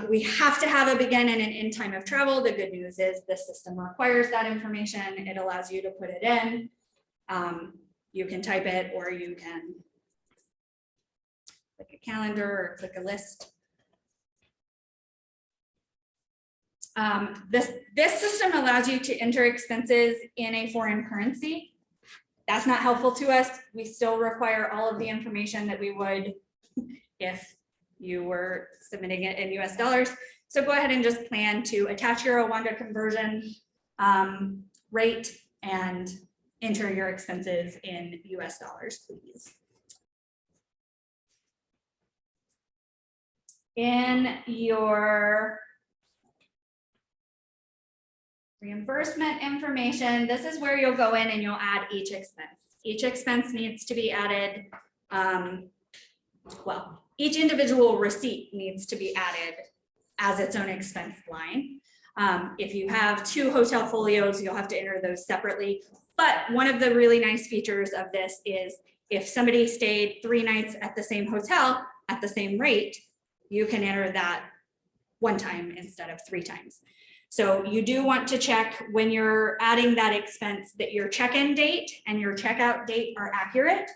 We have to have a begin and an end time of travel. The good news is the system requires that information. It allows you to put it in. You can type it or you can click a calendar or click a list. This system allows you to enter expenses in a foreign currency. That's not helpful to us. We still require all of the information that we would if you were submitting it in US dollars. So go ahead and just plan to attach your Rwanda conversion rate and enter your expenses in US dollars, please. In your reimbursement information, this is where you'll go in and you'll add each expense. Each expense needs to be added. Well, each individual receipt needs to be added as its own expense line. If you have 2 hotel folios, you'll have to enter those separately. But one of the really nice features of this is if somebody stayed 3 nights at the same hotel at the same rate, you can enter that 1 time instead of 3 times. So you do want to check when you're adding that expense that your check-in date and your checkout date are accurate.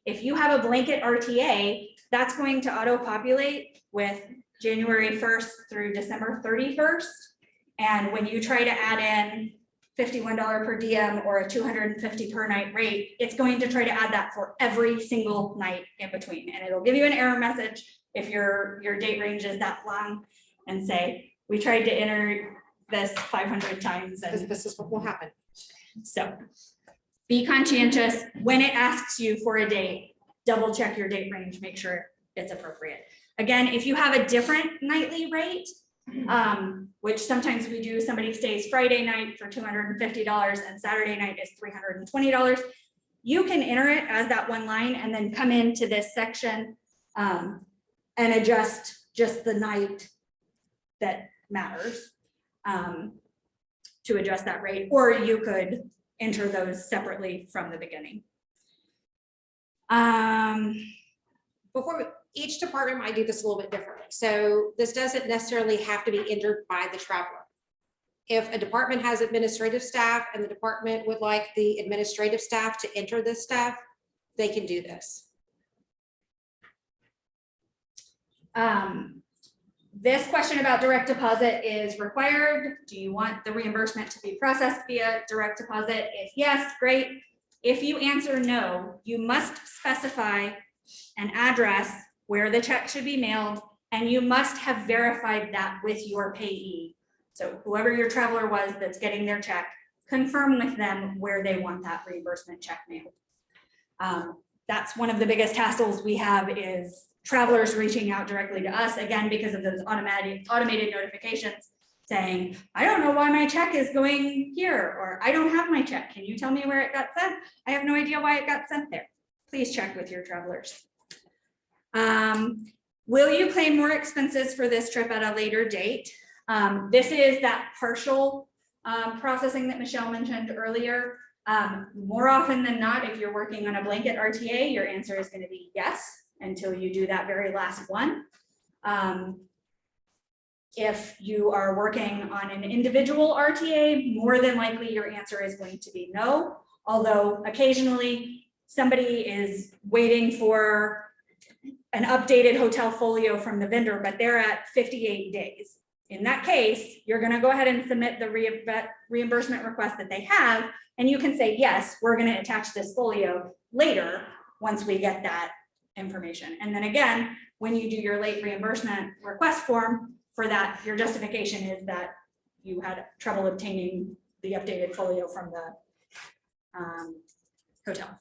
If you have a blanket RTA, that's going to auto-populate with January 1st through December 31st. And when you try to add in $51 per diem or a $250 per night rate, it's going to try to add that for every single night in between. And it'll give you an error message if your date range is that long and say, we tried to enter this 500 times. And This is what will happen. so be conscientious when it asks you for a date, double check your date range, make sure it's appropriate. Again, if you have a different nightly rate, which sometimes we do, somebody stays Friday night for $250 and Saturday night is $320. You can enter it as that one line and then come into this section and adjust just the night that matters to adjust that rate, or you could enter those separately from the beginning. Each department might do this a little bit differently. So this doesn't necessarily have to be entered by the traveler. If a department has administrative staff and the department would like the administrative staff to enter this stuff, they can do this. This question about direct deposit is required. Do you want the reimbursement to be processed via direct deposit? If yes, great. If you answer no, you must specify an address where the check should be mailed, and you must have verified that with your payee. So whoever your traveler was that's getting their check, confirm with them where they want that reimbursement check mailed. That's one of the biggest hassles we have is travelers reaching out directly to us, again, because of those automated notifications saying, I don't know why my check is going here, or I don't have my check. Can you tell me where it got sent? I have no idea why it got sent there. Please check with your travelers. Will you claim more expenses for this trip at a later date? This is that partial processing that Michelle mentioned earlier. More often than not, if you're working on a blanket RTA, your answer is going to be yes until you do that very last one. If you are working on an individual RTA, more than likely your answer is going to be no, although occasionally somebody is waiting for an updated hotel folio from the vendor, but they're at 58 days. In that case, you're going to go ahead and submit the reimbursement request that they have, and you can say, yes, we're going to attach this folio later once we get that information. And then again, when you do your late reimbursement request form for that, your justification is that you had trouble obtaining the updated folio from the hotel.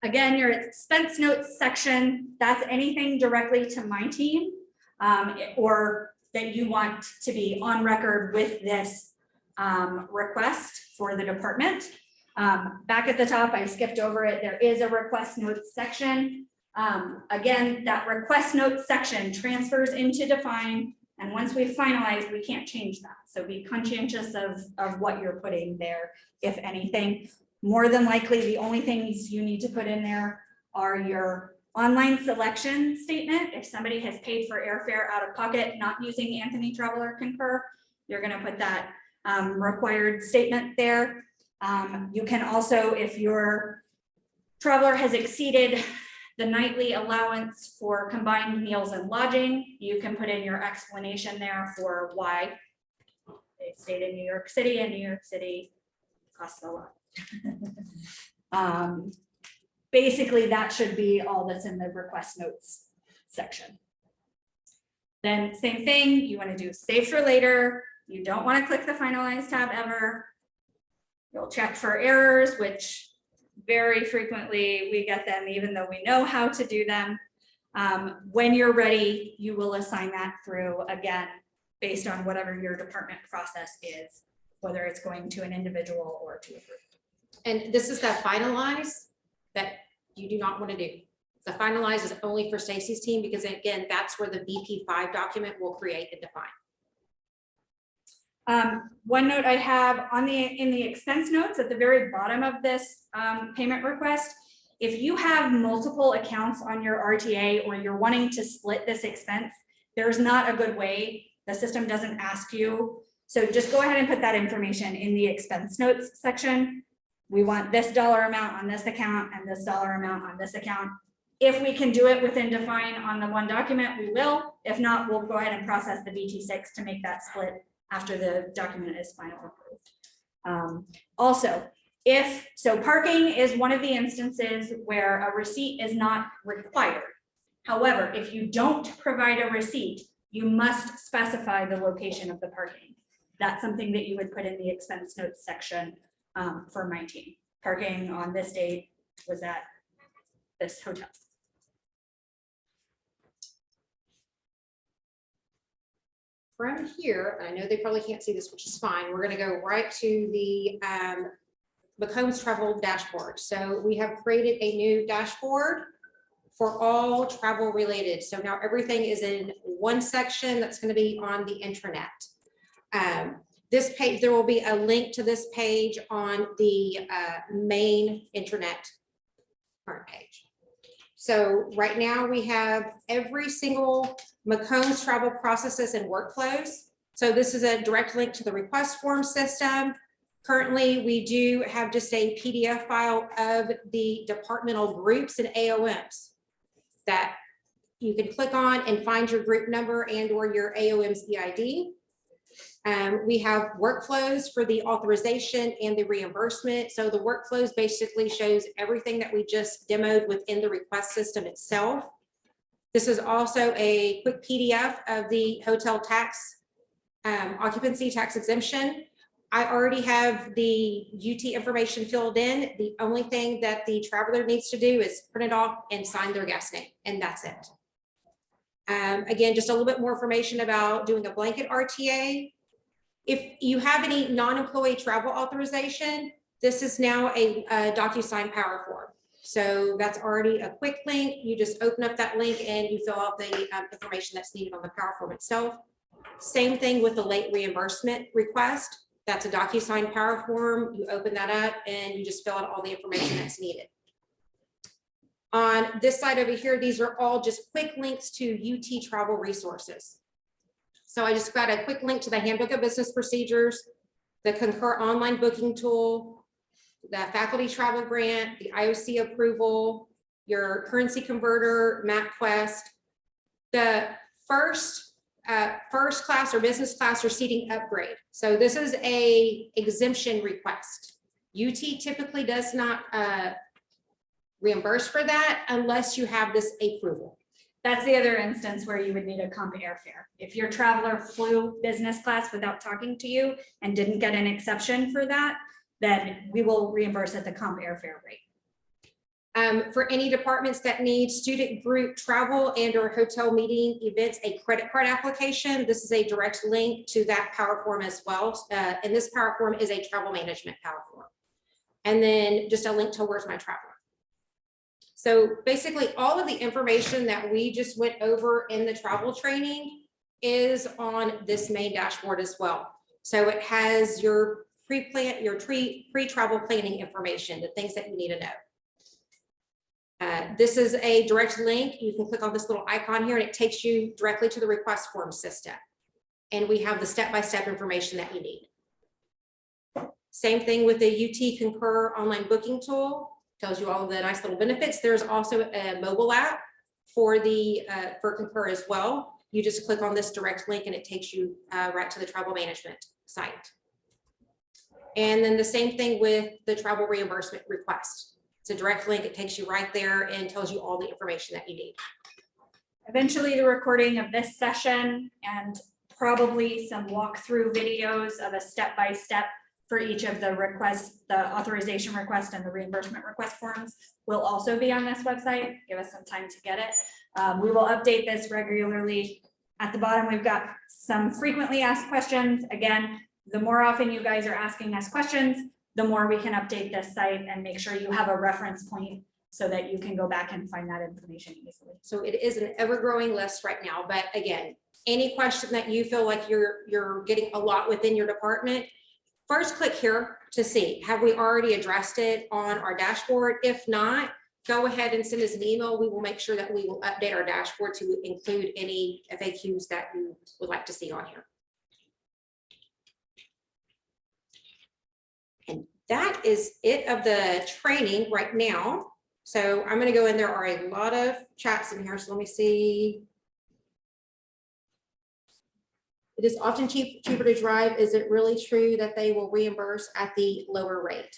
Again, your expense notes section, that's anything directly to my team or that you want to be on record with this request for the department. Back at the top, I skipped over it. There is a request notes section. Again, that request notes section transfers into define. And once we've finalized, we can't change that. So be conscientious of what you're putting there, if anything. More than likely, the only things you need to put in there are your online selection statement. If somebody has paid for airfare out of pocket, not using Anthony Travel or Concur, you're going to put that required statement there. You can also, if your traveler has exceeded the nightly allowance for combined meals and lodging, you can put in your explanation there for why they stayed in New York City, and New York City costs a lot. Basically, that should be all that's in the request notes section. Then same thing, you want to do save for later. You don't want to click the finalize tab ever. You'll check for errors, which very frequently we get them even though we know how to do them. When you're ready, you will assign that through again, based on whatever your department process is, whether it's going to an individual or to a group. And this is that finalize that you do not want to do. The finalize is only for Stacy's team because again, that's where the BP5 document will create and define. One note I have in the expense notes at the very bottom of this payment request, if you have multiple accounts on your RTA or you're wanting to split this expense, there's not a good way. The system doesn't ask you. So just go ahead and put that information in the expense notes section. We want this dollar amount on this account and this dollar amount on this account. If we can do it within define on the one document, we will. If not, we'll go ahead and process the BT6 to make that split after the document is final approved. Also, parking is one of the instances where a receipt is not required. However, if you don't provide a receipt, you must specify the location of the parking. That's something that you would put in the expense notes section for my team. Parking on this date was at this hotel. From here, I know they probably can't see this, which is fine. We're going to go right to the McCombs travel dashboard. So we have created a new dashboard for all travel related. So now everything is in one section that's going to be on the intranet. This page, there will be a link to this page on the main intranet front page. So right now we have every single McCombs travel processes and workflows. So this is a direct link to the request form system. Currently, we do have just a PDF file of the departmental groups and AOMs that you can click on and find your group number and or your AOM's EID. We have workflows for the authorization and the reimbursement. So the workflows basically shows everything that we just demoed within the request system itself. This is also a quick PDF of the hotel tax occupancy tax exemption. I already have the UT information filled in. The only thing that the traveler needs to do is print it off and sign their guest name, and that's it. Again, just a little bit more information about doing a blanket RTA. If you have any non-employee travel authorization, this is now a DocuSign power form. So that's already a quick link. You just open up that link and you fill out the information that's needed on the power form itself. Same thing with the late reimbursement request. That's a DocuSign power form. You open that up and you just fill out all the information that's needed. On this side over here, these are all just quick links to UT travel resources. So I just got a quick link to the Handbook of Business Procedures, the Concur online booking tool, the faculty travel grant, the IOC approval, your currency converter, MapQuest. The first class or business class or seating upgrade. So this is a exemption request. UT typically does not reimburse for that unless you have this approval. That's the other instance where you would need a comp airfare. If your traveler flew business class without talking to you and didn't get an exception for that, then we will reimburse at the comp airfare rate. For any departments that need student group travel and or hotel meeting events, a credit card application, this is a direct link to that power form as well. And this power form is a travel management power form. And then just a link to Where's My Traveler. So basically all of the information that we just went over in the travel training is on this main dashboard as well. So it has your pre-plan, your pre-travel planning information, the things that you need to know. This is a direct link. You can click on this little icon here and it takes you directly to the request form system. And we have the step-by-step information that you need. Same thing with the UT Concur online booking tool. Tells you all of the nice little benefits. There's also a mobile app for the for Concur as well. You just click on this direct link and it takes you right to the travel management site. And then the same thing with the travel reimbursement request. It's a direct link. It takes you right there and tells you all the information that you need. Eventually, the recording of this session and probably some walkthrough videos of a step-by-step for each of the requests, the authorization request and the reimbursement request forms will also be on this website. Give us some time to get it. We will update this regularly. At the bottom, we've got some frequently asked questions. Again, the more often you guys are asking us questions, the more we can update this site and make sure you have a reference point so that you can go back and find that information easily. So it is an ever-growing list right now, but again, any question that you feel like you're getting a lot within your department, first click here to see, have we already addressed it on our dashboard? If not, go ahead and send us an email. We will make sure that we will update our dashboard to include any FAQs that you would like to see on here. And that is it of the training right now. So I'm going to go in. There are a lot of chats in here. So let me see. It is often cheaper to drive. Is it really true that they will reimburse at the lower rate?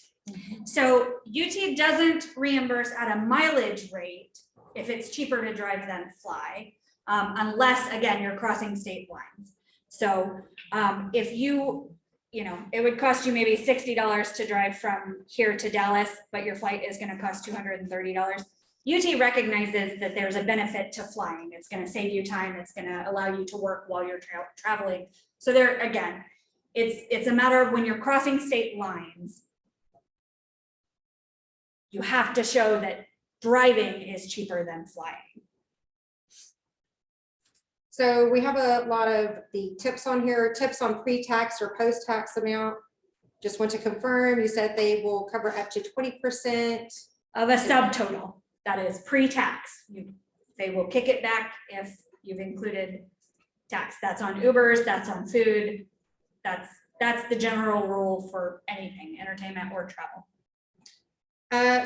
So UT doesn't reimburse at a mileage rate if it's cheaper to drive than fly, unless, again, you're crossing state lines. So if it would cost you maybe $60 to drive from here to Dallas, but your flight is going to cost $230. UT recognizes that there's a benefit to flying. It's going to save you time. It's going to allow you to work while you're traveling. So there, again, it's a matter of when you're crossing state lines, you have to show that driving is cheaper than flying. So we have a lot of the tips on here, tips on pre-tax or post-tax amount. Just want to confirm, you said they will cover up to 20% of a subtotal. That is pre-tax. They will kick it back if you've included tax. That's on Ubers, that's on food. That's the general rule for anything, entertainment or travel.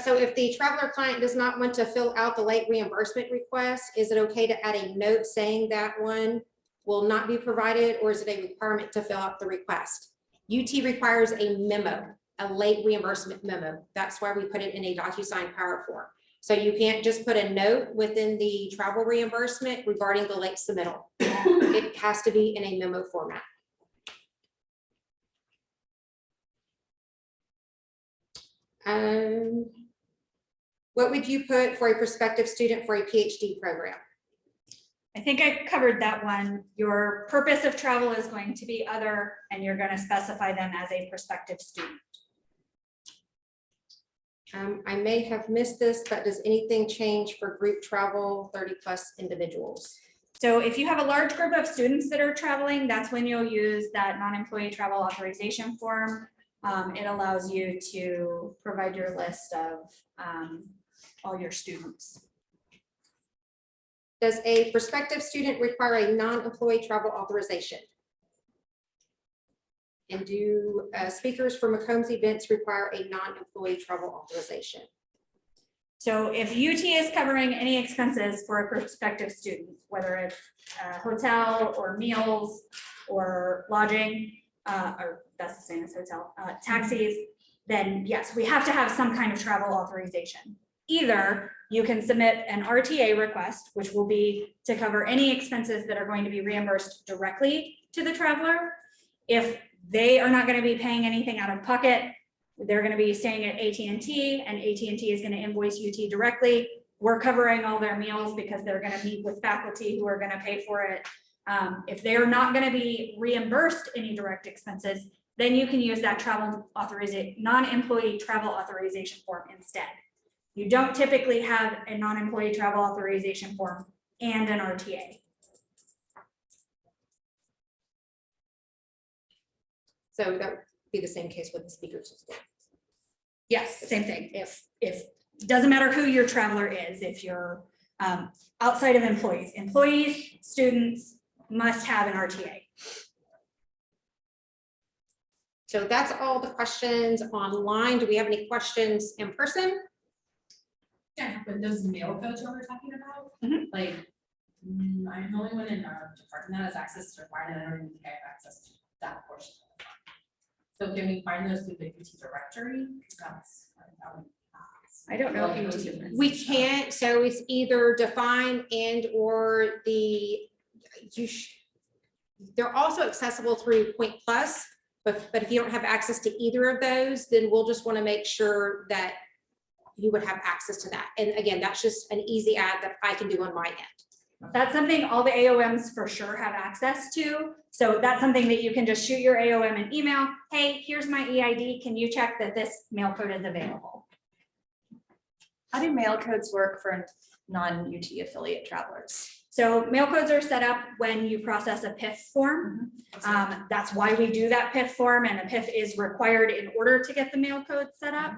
So if the traveler client does not want to fill out the late reimbursement request, is it okay to add a note saying that one will not be provided, or is it a requirement to fill out the request? UT requires a memo, a late reimbursement memo. That's why we put it in a DocuSign Power form. So you can't just put a note within the travel reimbursement regarding the late submittal. It has to be in a memo format. What would you put for a prospective student for a PhD program? I think I covered that one. Your purpose of travel is going to be other, and you're going to specify them as a prospective student. I may have missed this, but does anything change for group travel, 30+ individuals? So if you have a large group of students that are traveling, that's when you'll use that non-employee travel authorization form. It allows you to provide your list of all your students. Does a prospective student require a non-employee travel authorization? And do speakers for McCombs events require a non-employee travel authorization? So if UT is covering any expenses for a prospective student, whether it's a hotel or meals or lodging, or that's the same as hotel, taxis, then yes, we have to have some kind of travel authorization. Either you can submit an RTA request, which will be to cover any expenses that are going to be reimbursed directly to the traveler. If they are not going to be paying anything out of pocket, they're going to be staying at AT&T, and AT&T is going to invoice UT directly. We're covering all their meals because they're going to meet with faculty who are going to pay for it. If they're not going to be reimbursed any direct expenses, then you can use that travel authorization, non-employee travel authorization form instead. You don't typically have a non-employee travel authorization form and an RTA. So that would be the same case with the speakers as well. Yes, same thing. If it doesn't matter who your traveler is, if you're outside of employees, students must have an RTA. So that's all the questions online. Do we have any questions in person? Yeah, but those mail codes that we're talking about, like, I'm the only one in our department that has access to required, and I don't even think I have access to that portion. So can we find those through the UT directory? That's, I don't know if you do. We can't, so it's either define and or they're also accessible through Point Plus, But if you don't have access to either of those, then we'll just want to make sure that you would have access to that. And again, that's just an easy add that I can do on my end. That's something all the AOMs for sure have access to. So that's something that you can just shoot your AOM an email. Hey, here's my EID. Can you check that this mail code is available? How do mail codes work for non-UT affiliate travelers? So mail codes are set up when you process a PIF form. That's why we do that PIF form, and a PIF is required in order to get the mail code set up.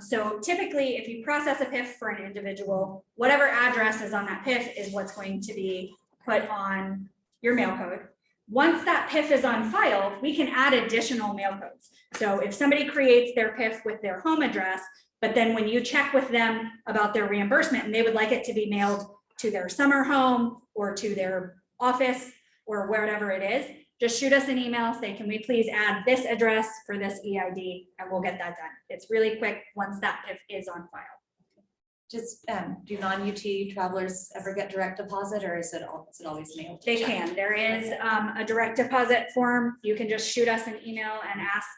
So typically, if you process a PIF for an individual, whatever address is on that PIF is what's going to be put on your mail code. Once that PIF is on file, we can add additional mail codes. So if somebody creates their PIF with their home address, but then when you check with them about their reimbursement and they would like it to be mailed to their summer home or to their office or wherever it is, just shoot us an email, say, can we please add this address for this EID, and we'll get that done. It's really quick once that PIF is on file. Just, do non-UT travelers ever get direct deposit, or is it always mailed? They can. There is a direct deposit form. You can just shoot us an email and ask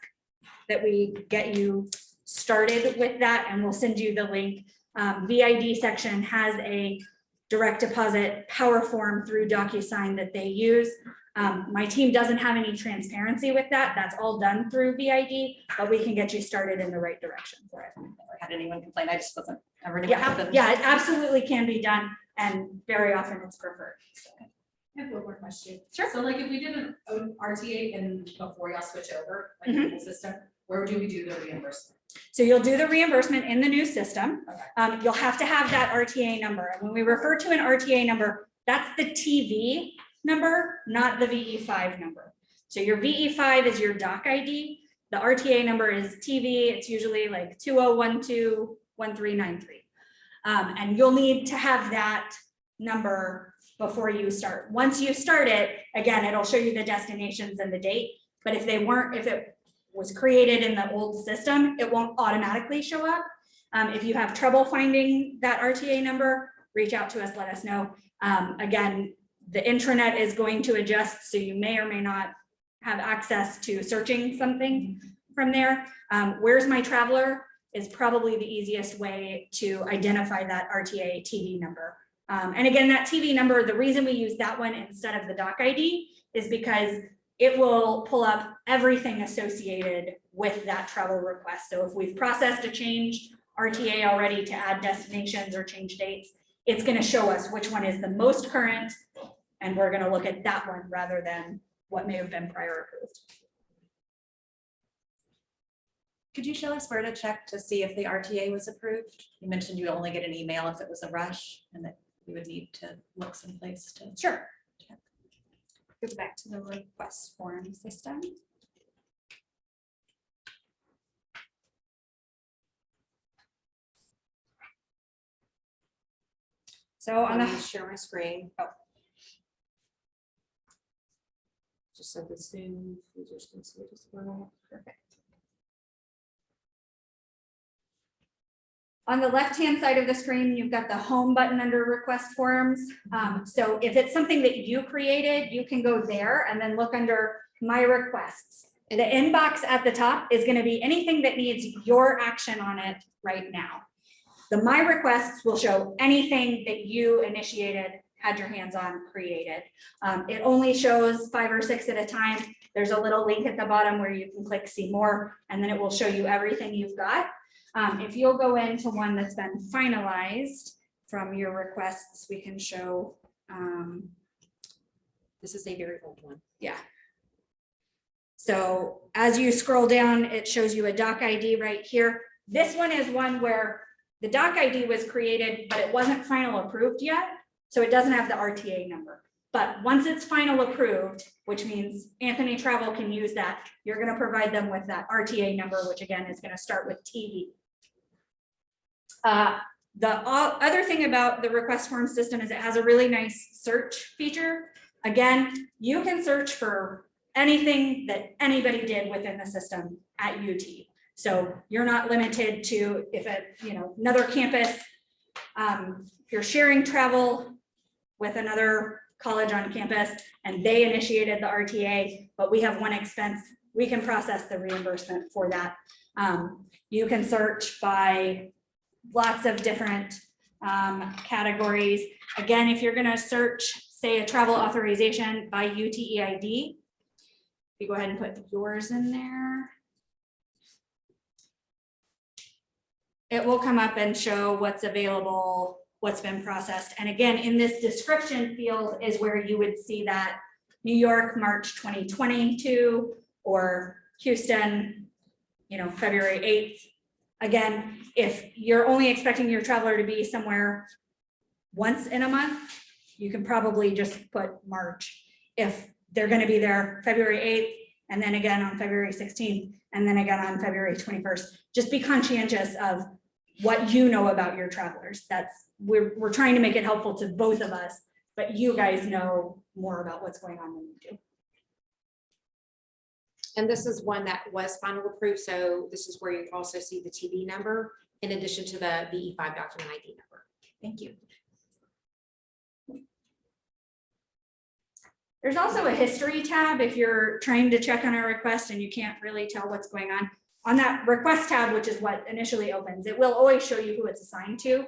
that we get you started with that, and we'll send you the link. VID section has a direct deposit power form through DocuSign that they use. My team doesn't have any transparency with that. That's all done through VID, but we can get you started in the right direction for it. I've never had anyone complain. I just wasn't ever. Yeah, it absolutely can be done, and very often it's preferred. I have one more question. Sure. So like if we did an RTA and before y'all switch over, like Mhm. the whole system, where do we do the reimbursement? So you'll do the reimbursement in the new system. Okay. You'll have to have that RTA number. And when we refer to an RTA number, that's the TV number, not the VE5 number. So your VE5 is your doc ID. The RTA number is TV. It's usually like 20121393. And you'll need to have that number before you start. Once you start it, again, it'll show you the destinations and the date. But if it was created in the old system, it won't automatically show up. If you have trouble finding that RTA number, reach out to us, let us know. Again, the intranet is going to adjust, so you may or may not have access to searching something from there. Where's My Traveler is probably the easiest way to identify that RTA TV number. And again, that TV number, the reason we use that one instead of the doc ID is because it will pull up everything associated with that travel request. So if we've processed a change RTA already to add destinations or change dates, it's going to show us which one is the most current, and we're going to look at that one rather than what may have been prior approved. Could you show us where to check to see if the RTA was approved? You mentioned you only get an email if it was a rush, and that you would need to look someplace to. Sure. Go back to the request form system. So on Let me the, share my screen. Oh. Just so the Zoom users can see it as well. Perfect. on the left-hand side of the screen, you've got the home button under request forms. So if it's something that you created, you can go there and then look under my requests. The inbox at the top is going to be anything that needs your action on it right now. The My Requests will show anything that you initiated, had your hands on, created. It only shows 5 or 6 at a time. There's a little link at the bottom where you can click see more, and then it will show you everything you've got. If you'll go into one that's been finalized from your requests, we can show. This is a very old one. Yeah. So as you scroll down, it shows you a doc ID right here. This one is one where the doc ID was created, but it wasn't final approved yet. So it doesn't have the RTA number. But once it's final approved, which means Anthony Travel can use that, you're going to provide them with that RTA number, which again is going to start with TV. The other thing about the request form system is it has a really nice search feature. Again, you can search for anything that anybody did within the system at UT. So you're not limited to if another campus, if you're sharing travel with another college on campus and they initiated the RTA, but we have one expense we can process the reimbursement for that. You can search by lots of different categories. Again, if you're gonna search, say, a travel authorization by UTEID, you go ahead and put yours in there. It will come up and show what's available, what's been processed. And again, in this description field is where you would see that New York, March 2022, or Houston, February 8th. Again, if you're only expecting your traveler to be somewhere once in a month, you can probably just put March. If they're going to be there February 8th, and then again on February 16th, and then again on February 21st, just be conscientious of what you know about your travelers. We're trying to make it helpful to both of us, but you guys know more about what's going on than we do. And this is one that was final approved, so this is where you also see the TB number in addition to the BE5 document ID number. Thank you. There's also a history tab if you're trying to check on a request and you can't really tell what's going on. On that request tab, which is what initially opens, it will always show you who it's assigned to,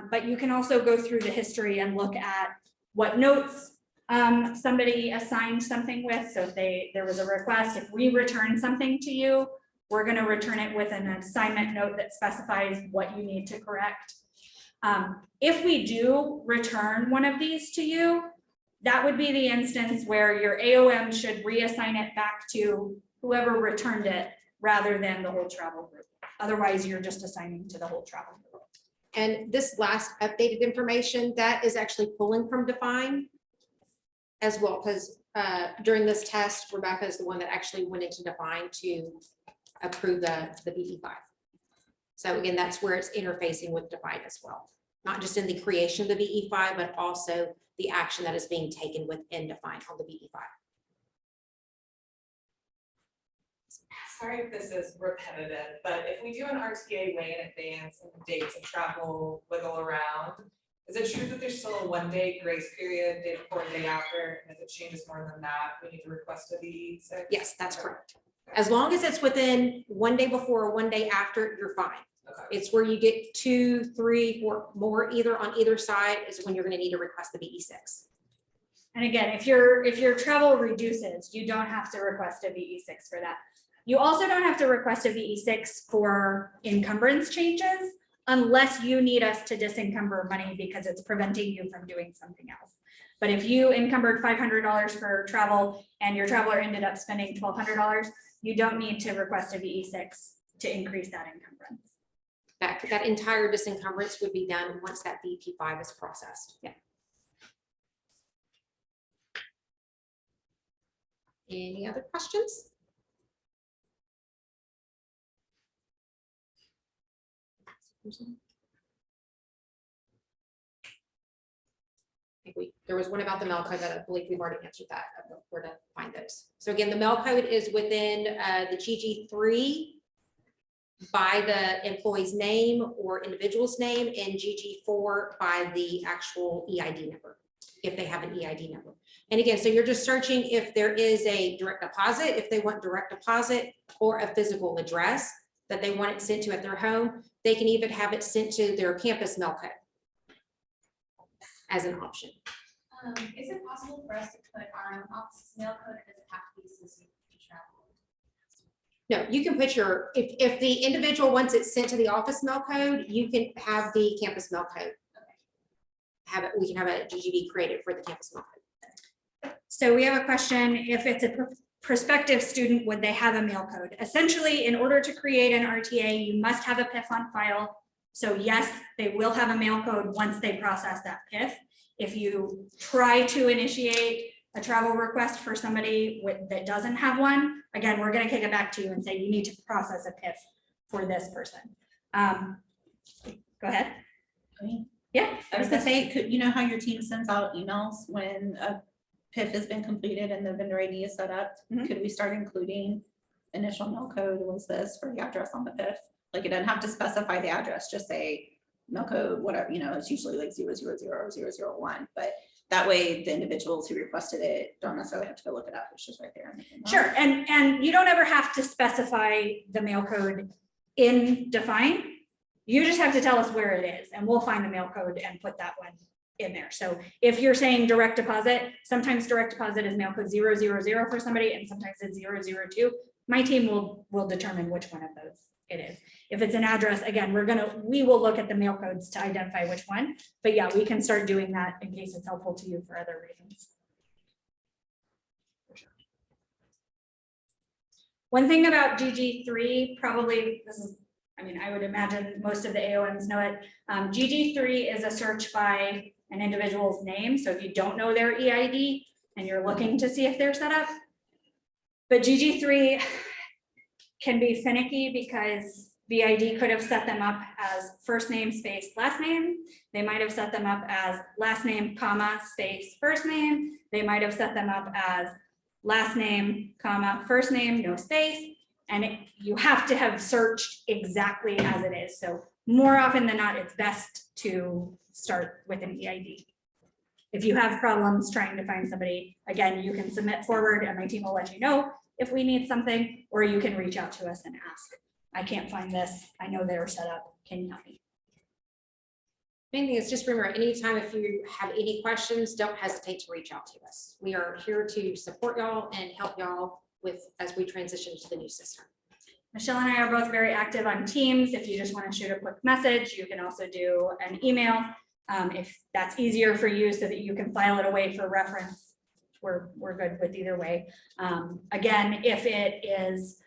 but you can also go through the history and look at what notes somebody assigned something with. So if there was a request, if we return something to you, we're going to return it with an assignment note that specifies what you need to correct. If we do return one of these to you, that would be the instance where your AOM should reassign it back to whoever returned it rather than the whole travel group. Otherwise, you're just assigning to the whole travel group. And this last updated information, that is actually pulling from Define as well, because during this test, Rebecca is the one that actually went into Define to approve the BE5. So again, that's where it's interfacing with Define as well. Not just in the creation of the BE5, but also the action that is being taken within Define on the BE5. Sorry if this is repetitive, but if we do an RTA way in advance and the dates of travel wiggle around, is it true that there's still a 1 day grace period, day before and day after? And if it changes more than that, we need to request a V6? Yes, that's correct. As long as it's within 1 day before or 1 day after, you're fine. Okay. It's where you get 2, 3, 4 more either on either side is when you're going to need to request the BE6. And again, if your travel reduces, you don't have to request a VE6 for that. You also don't have to request a VE6 for encumbrance changes unless you need us to disencumber money because it's preventing you from doing something else. But if you encumbered $500 for travel and your traveler ended up spending $1,200, you don't need to request a VE6 to increase that encumbrance. That entire disencumbrance would be done once that BP5 is processed. Yeah. Any other questions? There was one about the mail code that I believe we've already answered that, of where to find those. So again, the mail code is within the GG3 by the employee's name or individual's name, and GG4 by the actual EID number, if they have an EID number. And again, so you're just searching if there is a direct deposit, if they want direct deposit, or a physical address that they want it sent to at their home. They can even have it sent to their campus mail code as an option. Is it possible for us to put our own office mail code, or does it have to be associated with travel? No, you can put your, if the individual wants it sent to the office mail code, you can have the campus mail code. We can have a GGB created for the campus mail code. So we have a question, if it's a prospective student, would they have a mail code? Essentially, in order to create an RTA, you must have a PIF on file. So yes, they will have a mail code once they process that PIF. If you try to initiate a travel request for somebody that doesn't have one, again, we're going to kick it back to you and say you need to process a PIF for this person. Go ahead. Yeah. I was gonna say, you know how your team sends out emails when a PIF has been completed and the vendor ID is set up? Mhm. Could we start including initial mail code was this for the address on the PIF? Like it doesn't have to specify the address, just say mail code, whatever, it's usually like 0000001, but that way the individuals who requested it don't necessarily have to go look it up, it's just right there. in the email. Sure, and you don't ever have to specify the mail code in define. You just have to tell us where it is and we'll find the mail code and put that one in there. So if you're saying direct deposit, sometimes direct deposit is mail code 000 for somebody and sometimes it's 002. My team will determine which one of those it is. If it's an address, again, we will look at the mail codes to identify which one, but yeah, we can start doing that in case it's helpful to you for other reasons. One thing about GG3, probably this is, I would imagine most of the AOMs know it. GG3 is a search by an individual's name. So if you don't know their EID and you're looking to see if they're set up, but GG3 can be finicky because VID could have set them up as first name space last name. They might have set them up as last name, comma, space, first name. They might have set them up as last name, comma, first name, no space. And you have to have searched exactly as it is. So more often than not, it's best to start with an EID. If you have problems trying to find somebody, again, you can submit forward and my team will let you know if we need something, or you can reach out to us and ask, I can't find this. I know they're set up. Can you help me? Main thing is just remember, anytime if you have any questions, don't hesitate to reach out to us. We are here to support y'all and help y'all with as we transition to the new system. Michelle and I are both very active on Teams. If you just want to shoot a quick message, you can also do an email if that's easier for you so that you can file it away for reference. We're good with either way. Again, if it is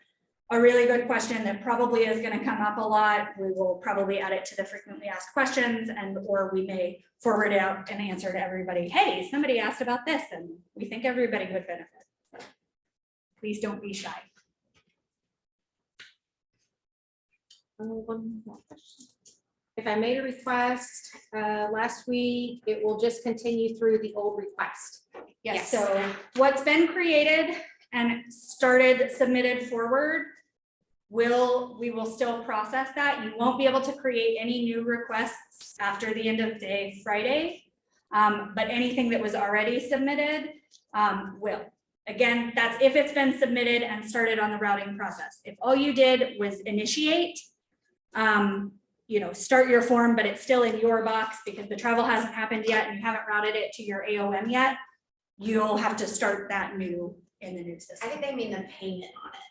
a really good question that probably is going to come up a lot, we will probably add it to the frequently asked questions or we may forward out an answer to everybody. Hey, somebody asked about this and we think everybody would benefit. So please don't be shy. One more question. If I made a request last week, it will just continue through the old request. Yes, so what's been created and submitted forward, we will still process that. You won't be able to create any new requests after the end of day Friday, but anything that was already submitted will. Again, that's if it's been submitted and started on the routing process. If all you did was initiate, start your form, but it's still in your box because the travel hasn't happened yet and you haven't routed it to your AOM yet, you'll have to start that new in the new system. I think they mean the payment on it.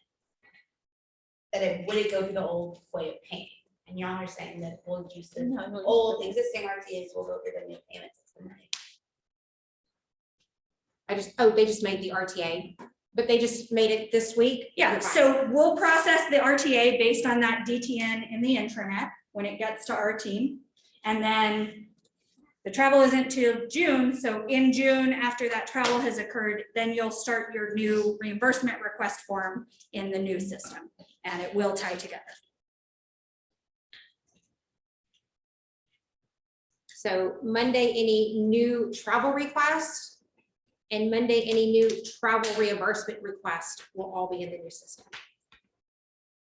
That it wouldn't go through the old way of paying. And y'all are saying that we'll use the old existing RTAs will go through the new payment system. They just made the RTA, but they just made it this week. Yeah, so we'll process the RTA based on that DTN in the intranet when it gets to our team. And then the travel isn't till June. So in June, after that travel has occurred, then you'll start your new reimbursement request form in the new system and it will tie together. So Monday, any new travel requests and Monday, any new travel reimbursement request will all be in the new system.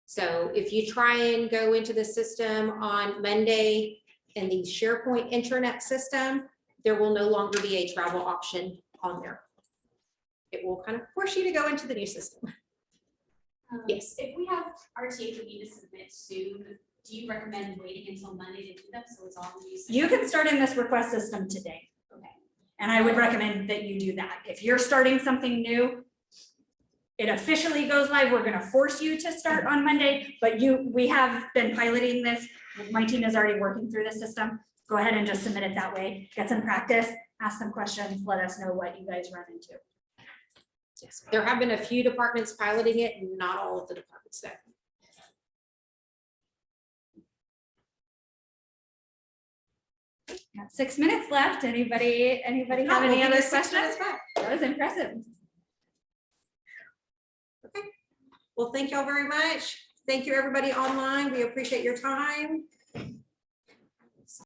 So if you try and go into the system on Monday in the SharePoint intranet system, there will no longer be a travel option on there. It will kind of force you to go into the new system. Yes. If we have RTAs that need to submit soon, do you recommend waiting until Monday to do them so it's all in the new system? You can start in this request system today. Okay. And I would recommend that you do that. If you're starting something new, it officially goes live. We're going to force you to start on Monday, but we have been piloting this. My team is already working through the system. Go ahead and just submit it that way. Get some practice, ask some questions, let us know what you guys run into. Yes, there have been a few departments piloting it, and not all of the departments though. Got 6 minutes left. Anybody have any other questions? That was impressive. Okay. Well, thank y'all very much. Thank you, everybody online. We appreciate your time.